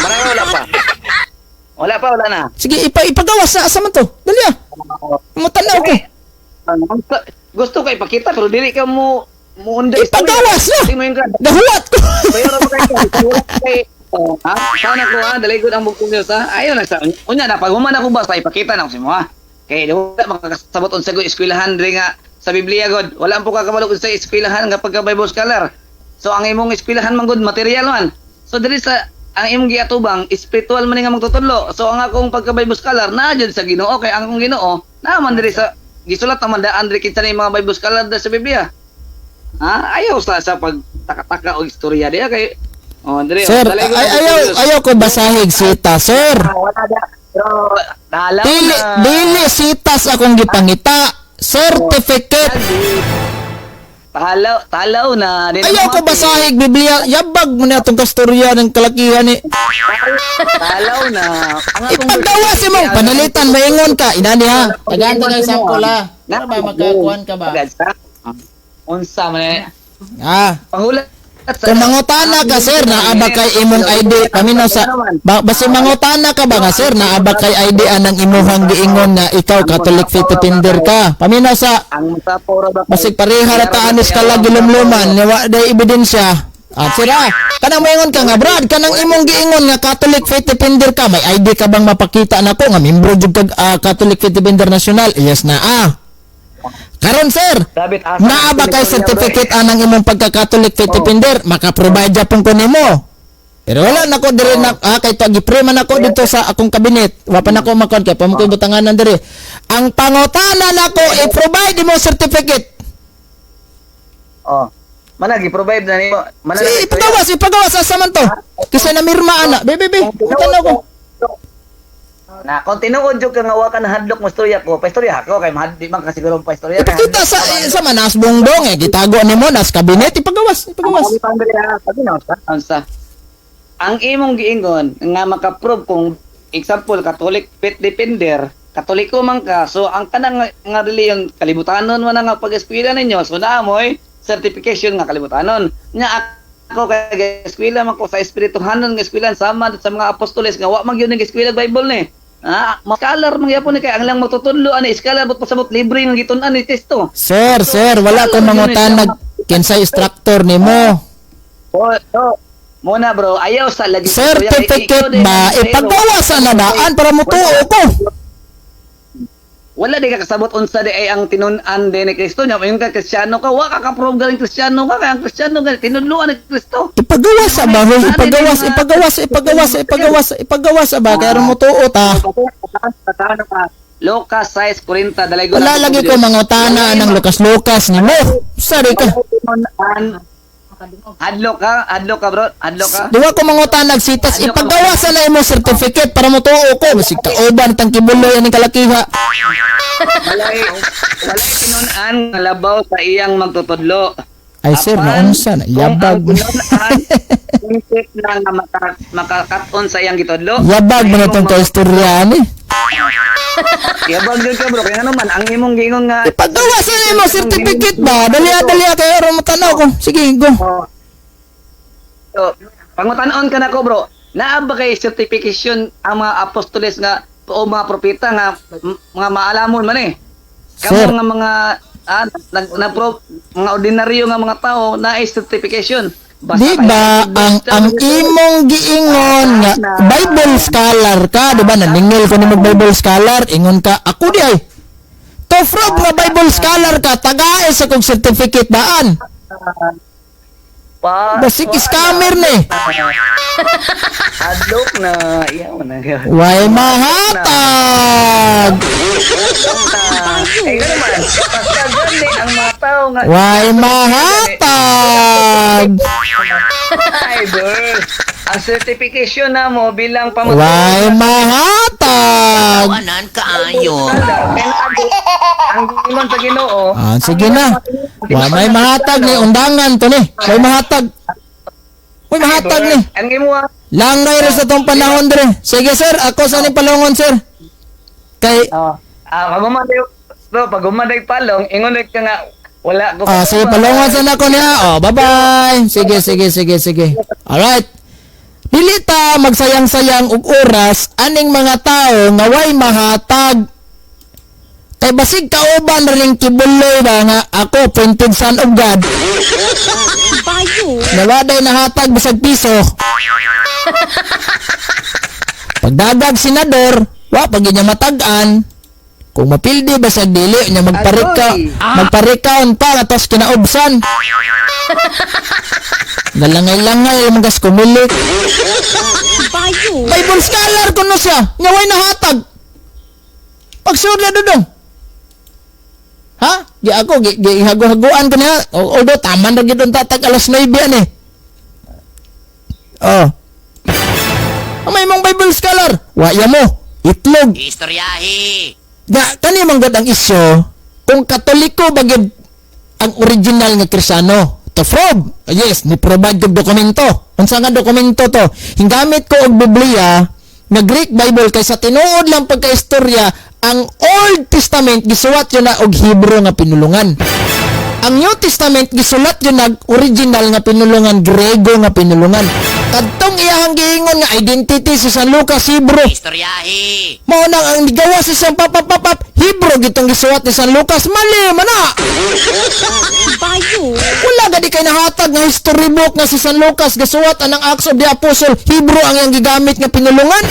Maminaw ka. Wala na. Sige, ipagawas na asa man to. Dali ah. Mutanaw ko. Gusto ka ipakita pero dili ka mo unda Ipagawas na. Tingnan mo yung grad. Gahuwat ko. Mayroon mo kayo. Sana ko dalay gud ang bukong Dios ha. Ayon na sa. Unya na pag human ako basta ipakita na ko si mo ha. Kay wala makakasabot unsa gud eskwelahan diri nga sa Biblia god. Wala po kakabalog sa eskwelahan nga pagka Bible scholar. So ang imong eskwelahan man gud material man. So diri sa ang imong giatubang spiritual man nga magtutudlo. So ang akong pagka Bible scholar na jud sa Ginoo kay ang akong Ginoo naman diri sa gisulat naman daan diri kinsa ni mga Bible scholar sa Biblia. Ayaw sa pagtaka-taka o istorya diya kay Andre, Sir, ayaw ko basahig sita, sir. Wala na. Pero dalaw Dili sitas akong gipangita. Certificate. Talaw na. Ayaw ko basahig Biblia. Yabag mo na itong kastorya ng kalakihan ni. Talaw na. Ipagawas mo. Panalitan, maingon ka. Inani ha. Tagaan ka ng sample ha. Para ba magkakuhan ka ba? Unsa man Pangulat. Kung mangutana ka, sir, naaba kay imong ID. Paminaw sa... Basi mangutana ka ba nga, sir, naaba kay ID anang imuhang giingon na ikaw, Catholic Faith Defender ka. Paminaw sa... Basig pareha rataan is kalag gilumluman. Nawa day ebidensya. Sira, kanang maingon ka nga, Brad, kanang imong giingon nga Catholic Faith Defender ka. May ID ka bang mapakita na ko nga membro jud kag Catholic Faith Defender National? Yes na, Karon sir, naaba kay certificate anang imong pagka-Catholic Faith Defender, maka-provide japon ko nimo. Pero wala nako diri na kay to gipreman nako dito sa akong kabinet. Wa pa nako makon kay pamukoy butanganan diri. Ang pangutana nako i-provide mo certificate. gi-provide na nimo. Ipagawas asa man to. Kisa na mirma ana. Bebe, utanaw ko. Na kung tinuod jud ka nga wa ka nahadlok mo istorya ko, pa istorya ako kay di man ka siguro pa istorya. Ipakita sa manas bongbong gitago nimo nas kabinet ipagawas. Ang imong giingon nga maka-prove kung example Catholic faith defender, Katoliko man ka, so ang kanang nga reliyon kalibutanon man nga pag-eskwela ninyo, so naamoy certification nga kalibutanon. Nya ako kay eskwela man ko sa espirituhanon nga eskwela sama sa mga apostoles nga wa man gyud nga eskwela Bible ni. Scholar man gyapon ni kay ang lang magtutudlo ani scholar but pasabot libre nga gitun-an ni testo. Sir, wala ko mangutanag kinsay instructor nimo. Muna bro, ayaw sa lagi Certificate ba ipagawas na daan para mutuo ko. Wala di ka kasabot unsa di ay ang tinun-an din ni Kristo nya yung ka Kristiyano ka wa ka ka-prove galing Kristiyano ka kay ang Kristiyano gali tinudloan ni Kristo. Ipagawas ba ipagawas ba kay aron mutuo ta. Lucas 6:40 dalaygo. Wala lagi ko mangutana ng Lucas nimo. Sorry ka. Hadlok ka bro, hadlok ka. Duwa ko mangutanag sitas ipagawas na imo certificate para mutuo ko bisig kauban tang kibuloy ani kalakiha. Walay tinun-an nga labaw sa iyang magtutudlo. Ay sir, naunsa na yabag. Insip na nga makakaton sa iyang gitudlo. Yabag man itong kaistorya ni. Yabag yun ka bro, kaya naman ang imong gingon nga Ipagawas na imo certificate ba? Dali kay aron matanaw ko. Sige, go. So, pangutanon ka na ko bro, naa ba kay certification ang mga apostoles nga o mga propeta nga mga maalamon man eh? Sir. Kamo nga mga mga ordinaryo nga mga tao na certification. Di ba ang imong giingon nga Bible scholar ka, di ba? Naningil ko ni mag Bible scholar, ingon ka ako di ay. To fraud nga Bible scholar ka, tagae sa kong certificate daan. Basik scammer ni. Adlok na, iyaw na. Way mahatag. Eh, gano'n man, basta gani ang mga tao nga. Way mahatag. Ay, bro. Ang certification na mo bilang Way mahatag. Tawanan kaayo. Ang gingon sa Ginoo. Sige na. Way may mahatag ni undangan to ni. Way mahatag. Way mahatag ni. Ang imo Langay ra sa tong panahon dire. Sige sir, ako sa ni palongon sir. Kay pag umaday palong, ingon ka nga wala ko. sige palongon sa nako niya. Bye-bye. Sige. Alright. Dili ta magsayang-sayang og oras aning mga tao nga way mahatag. Kay basig kauban ring kibuloy ba nga ako printed son of God. Nawaday nahatag bisag piso. Pagdagag senador, wa pag niya matag-an. Kung mapildi basag dili niya magparikaon pa atos kinaubsan. Galangay-langay magas kumilik. Bible scholar kuno siya, nya way nahatag. Pagsulod dudong. Ha? Gihago-haguan ko niya. Although, taman na gitong tatag alas 9 yan eh. May mong Bible scholar. Waya mo. Itlog. Istoryahi. Kani manggod ang isyo, kung Katoliko bagid ang original nga Kristiyano. To fraud. Yes, ni-provide yung dokumento. Unsa nga dokumento to? Hingamit ko og Biblia, nga Greek Bible, kaysa tinuod lang pagka-istorya, ang Old Testament gisulat yun na og Hebrew nga pinulungan. Ang New Testament gisulat yun na original nga pinulungan, Grego nga pinulungan. Kadtong iyahang giingon nga identity sa San Lucas Hebrew. Istoryahi. Mao nang ang gigawa sa San papapapap Hebrew gitong gisulat ni San Lucas, mali man na. Wala gadi kay nahatag nga history book nga si San Lucas gasulat anang Acts of the Apostle, Hebrew ang iyang gigamit nga pinulungan.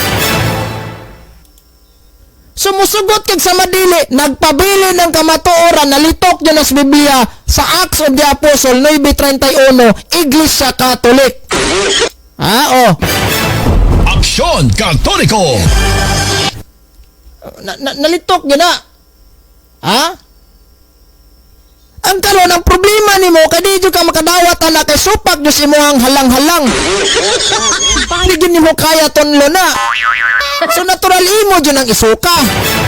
Sumusugot kag sa madili, nagpabili ng kamatuoran, nalitok dyan sa Biblia sa Acts of the Apostle 9:31, Iglesia Catholic. Aksyon Katoliko! Nalitok dyan na. Ang karon ang problema nimo kay di jud ka makadawat ana kay supak jud imong halang-halang. Bigyan nimo kaya tonlo na. So natural imo jud ang isuka.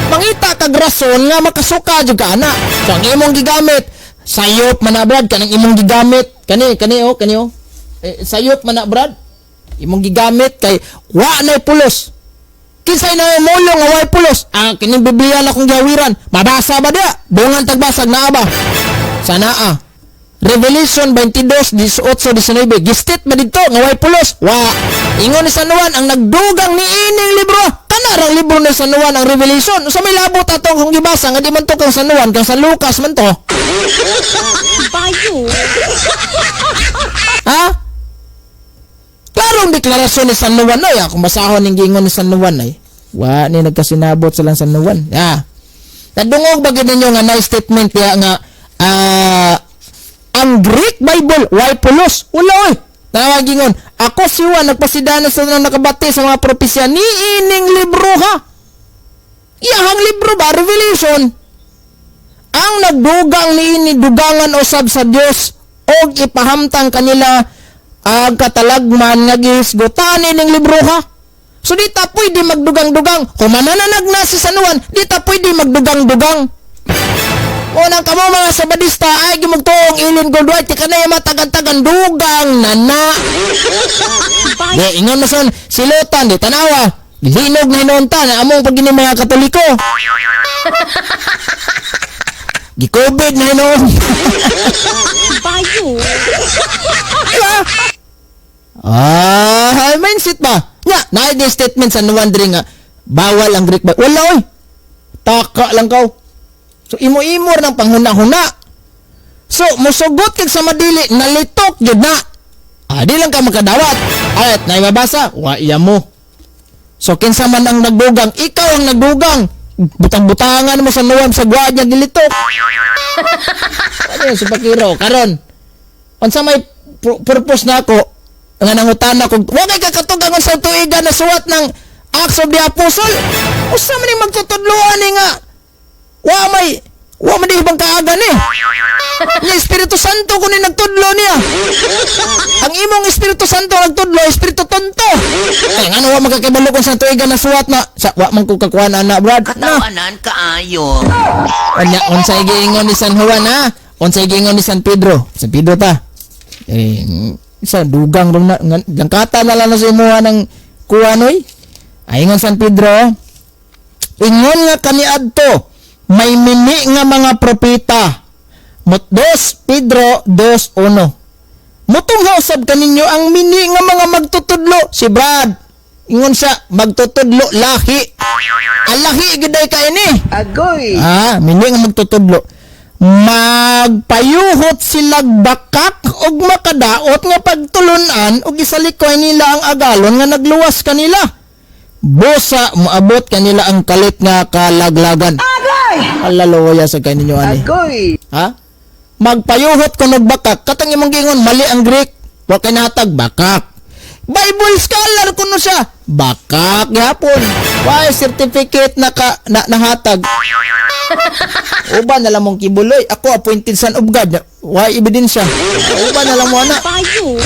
Mangita kag rason nga makasuka jud ka ana. So ang imong gigamit sayop man na brad kanang imong gigamit kani sayop man na brad imong gigamit kay wa nay pulos. Kinsay na mulong nga way pulos? Ang kining Biblia na kong gihawiran. Mabasa ba dia? Dungan tagbasag na ba? Sana Revelation 22:18-19. Gistit ba dito nga way pulos? Wa. Ingon ni San Juan ang nagdugang ni ining libro. Kanarang libro ni San Juan ang Revelation. Sa may labot atong kung gibasa nga di man to kang San Juan, kang San Lucas man to. Bayo. Ha? Klarong deklarasyon ni San Juan ay kung basahon ning gingon ni San Juan ay wa ni nagkasinabot silang San Juan. Nadungog ba gid ninyo nga na statement kaya nga ang Greek Bible way pulos. Wala oy. Tawag gingon, ako si Juan nagpasidana sa nakabati sa mga propesya ni ining libro ha. Iyang libro ba Revelation? Ang nagdugang ni ini dugangan usab sa Dios og ipahamtang kanila ang katalagman nga gihisgutan ning libro ha. So di ta pwede magdugang-dugang. Kung manananag na si San Juan, di ta pwede magdugang-dugang. Unang kamo mga sabadista ay gimugtuong ilin gold white ka na matagan-tagan dugang nana. Di ingon na son silutan di tanawa. Linog na hinunta na among pag mga Katoliko. Gi-COVID na hinon. Bayo. Mindset ba? Nya, naay di statement sa wondering nga bawal ang Greek Bible. Wala oy. Taka lang kaw. So imo-imo ng panghuna-huna. So musugot kag sa madili nalitok jud na. Di lang ka makadawat. Ayat na mabasa, wa iya mo. So kinsa man ang nagdugang, ikaw ang nagdugang. Butang-butangan mo sa nuwam sa guwad niya gilitok. Ano yun, si Pakiro? Karon, unsa may purpose na ako, nga nangutan ako, huwag ay kakatugang sa tuiga na suwat ng Acts of the Apostle. Usa man yung magtutudloan ni nga, wa man di ibang kaagan eh. Yung Espiritu Santo kunin nagtudlo niya. Ang imong Espiritu Santo nagtudlo, Espiritu Tonto. Kaya nga wa magkakibalo kung sa tuiga na suwat na, wa man ko kakuha na Brad. Katawanan kaayo. Unsay giingon ni San Juan ha? Unsay giingon ni San Pedro? San Pedro ta. Isa dugang rong na jangkata na lang na sa imuha ng kuwanoy. Ingon San Pedro. Ingon nga kaniadto may mini nga mga propeta. Mot 2 Pedro 2:1. Mutunghaw sab kaninyo ang mini nga mga magtutudlo si Brad. Ingon siya magtutudlo lahi. Ang lahi giday ka ini. Agoy. Mini nga magtutudlo. Magpayuhot silag bakak og makadaot nga pagtulunan og isalikoy nila ang agalon nga nagluwas kanila. Busa moabot kanila ang kalit nga kalaglagan. Alaloya sa kaninyo ani. Agoy. Magpayuhot ko nagbakak. Katang imong gingon mali ang Greek. Wa kay natag bakak. Bible scholar kuno siya. Bakak gyapon. Why certificate na nahatag. Uba na lang mong kibuloy. Ako appointed son of God. Why ebidensya? Uba na lang mo ana. Bayo.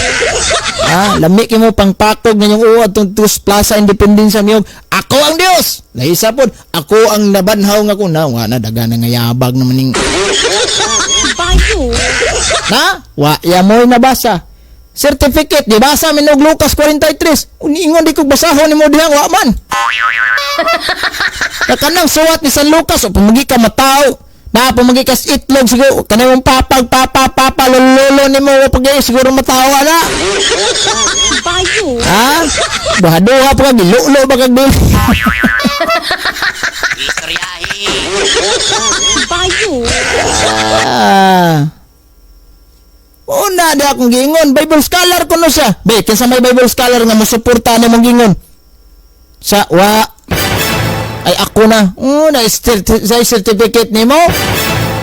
Lami mo pang patog na yung uwad tong Tus Plaza Independensya miyog. Ako ang Dios. Laisa pod. Ako ang nabanhaw nga ko na. Wa na daga na nga yabag naman ning. Bayo. Na? Wa ya mo nabasa. Certificate di basa minog Lucas 43. Ingon di ko basahon nimo diha wa man. Kanang suwat ni San Lucas o pamagi ka matao. Na pamagi ka itlog siguro kanang papa lolo nimo pagay siguro matao na. Bayo. Bahaduha pa kag lulo ba kag bil. Istoryahe. Bayo. Una di akong giingon, Bible scholar ko no siya. Be, kinsa may Bible scholar nga mosuporta na mong gingon. Sa wa ay ako na. Na certificate nimo.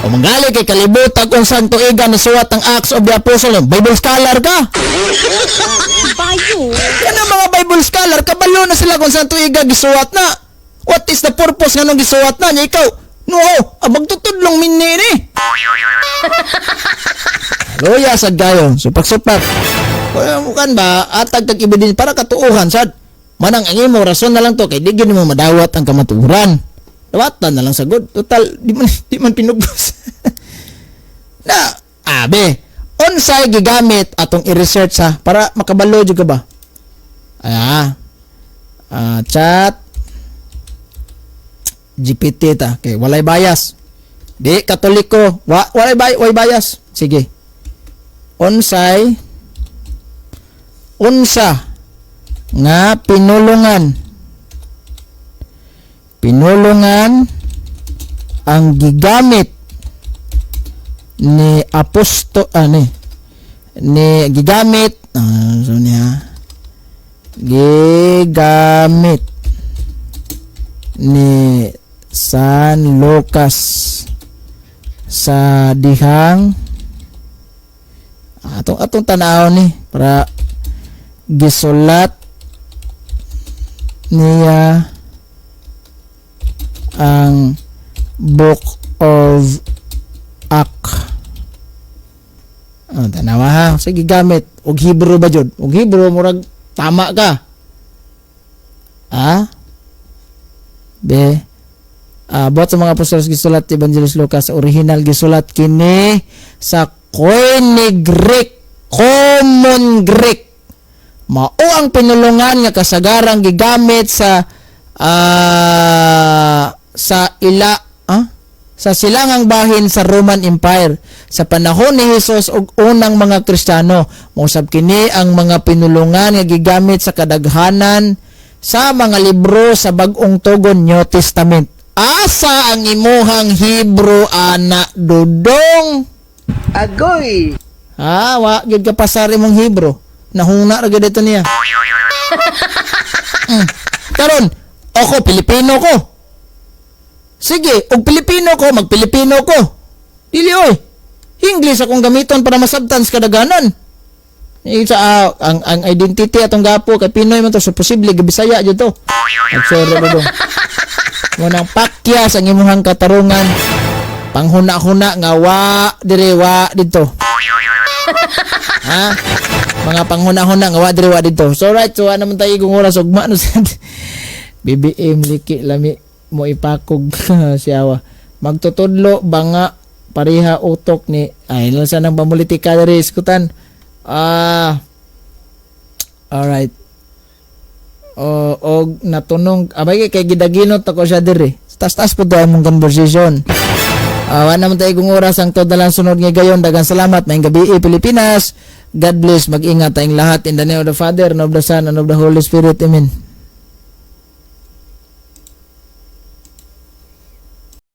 O manggali kay kalibutan kung saan tuiga ni suwat ang Acts of the Apostle. Bible scholar ka. Bayo. Kana mga Bible scholar kabalo na sila kung saan tuiga gisuwat na. What is the purpose nga nung gisuwat na? Nya ikaw No, magtutudlong minni ni. Loya sad kayo, supak-supak. Kan ba atag kag ebidensya para katuuhan sad. Manang ang imo rason na lang to kay di gyud mo madawat ang kamatuoran. Dawatan na lang sagod. Total di man pinugos. Na, abe, unsay gigamit atong i-research ha para makabalo jud ka ba? Chat GPT ta kay walay bias. Di katoliko, walay bias. Sige. Unsa nga pinulungan ang gigamit ni gigamit ni San Lucas sa dihang atong tanaw ni para gisulat niya ang Book of Acts. Tanawa ha. Sige gamit. Og Hebrew ba jud? Og Hebrew murag tama ka. Buhat sa mga apostolos gisulat ti Evangelist Lucas original gisulat kini sa Koine Greek, Common Greek. Mao ang pinulungan nga kasagarang gigamit sa silangang bahin sa Roman Empire sa panahon ni Hesus ug unang mga Kristiyano. Mausab kini ang mga pinulungan nga gigamit sa kadaghanan sa mga libro sa bag-ong tugon New Testament. Asa ang imuhang Hebrew ana dudong? Agoy! Wa gyud ka pasar imong Hebrew. Nahuna ra gyud ito niya. Karon, ako Pilipino ko. Sige, og Pilipino ko, mag-Pilipino ko. Dili oy. English akong gamiton para masabtan sa kadaghanan. Ang identity atong gapo kay Pinoy man to, so posible gabisaya jud to. Agsero ba dong. Ngunang pakyas ang imuhang katarungan. Panghuna-huna nga wa dito. Mga panghuna-huna nga wa dito. So right, so naman tayo kung oras ugma no sad. BBM liki lami mo ipakog siyawa. Magtutudlo banga pareha utok ni ay lang sa nang pamulitika diri iskutan. Alright. Og natunong abay kay gidaginot ako siya diri. Tas-tas po to among conversation. Wa naman tayo kung oras ang todalan sunod nga gayon. Dagang salamat. Maayong gabi Pilipinas. God bless. Mag-ingat tayong lahat. In the name of the Father, and of the Son, and of the Holy Spirit. Amen.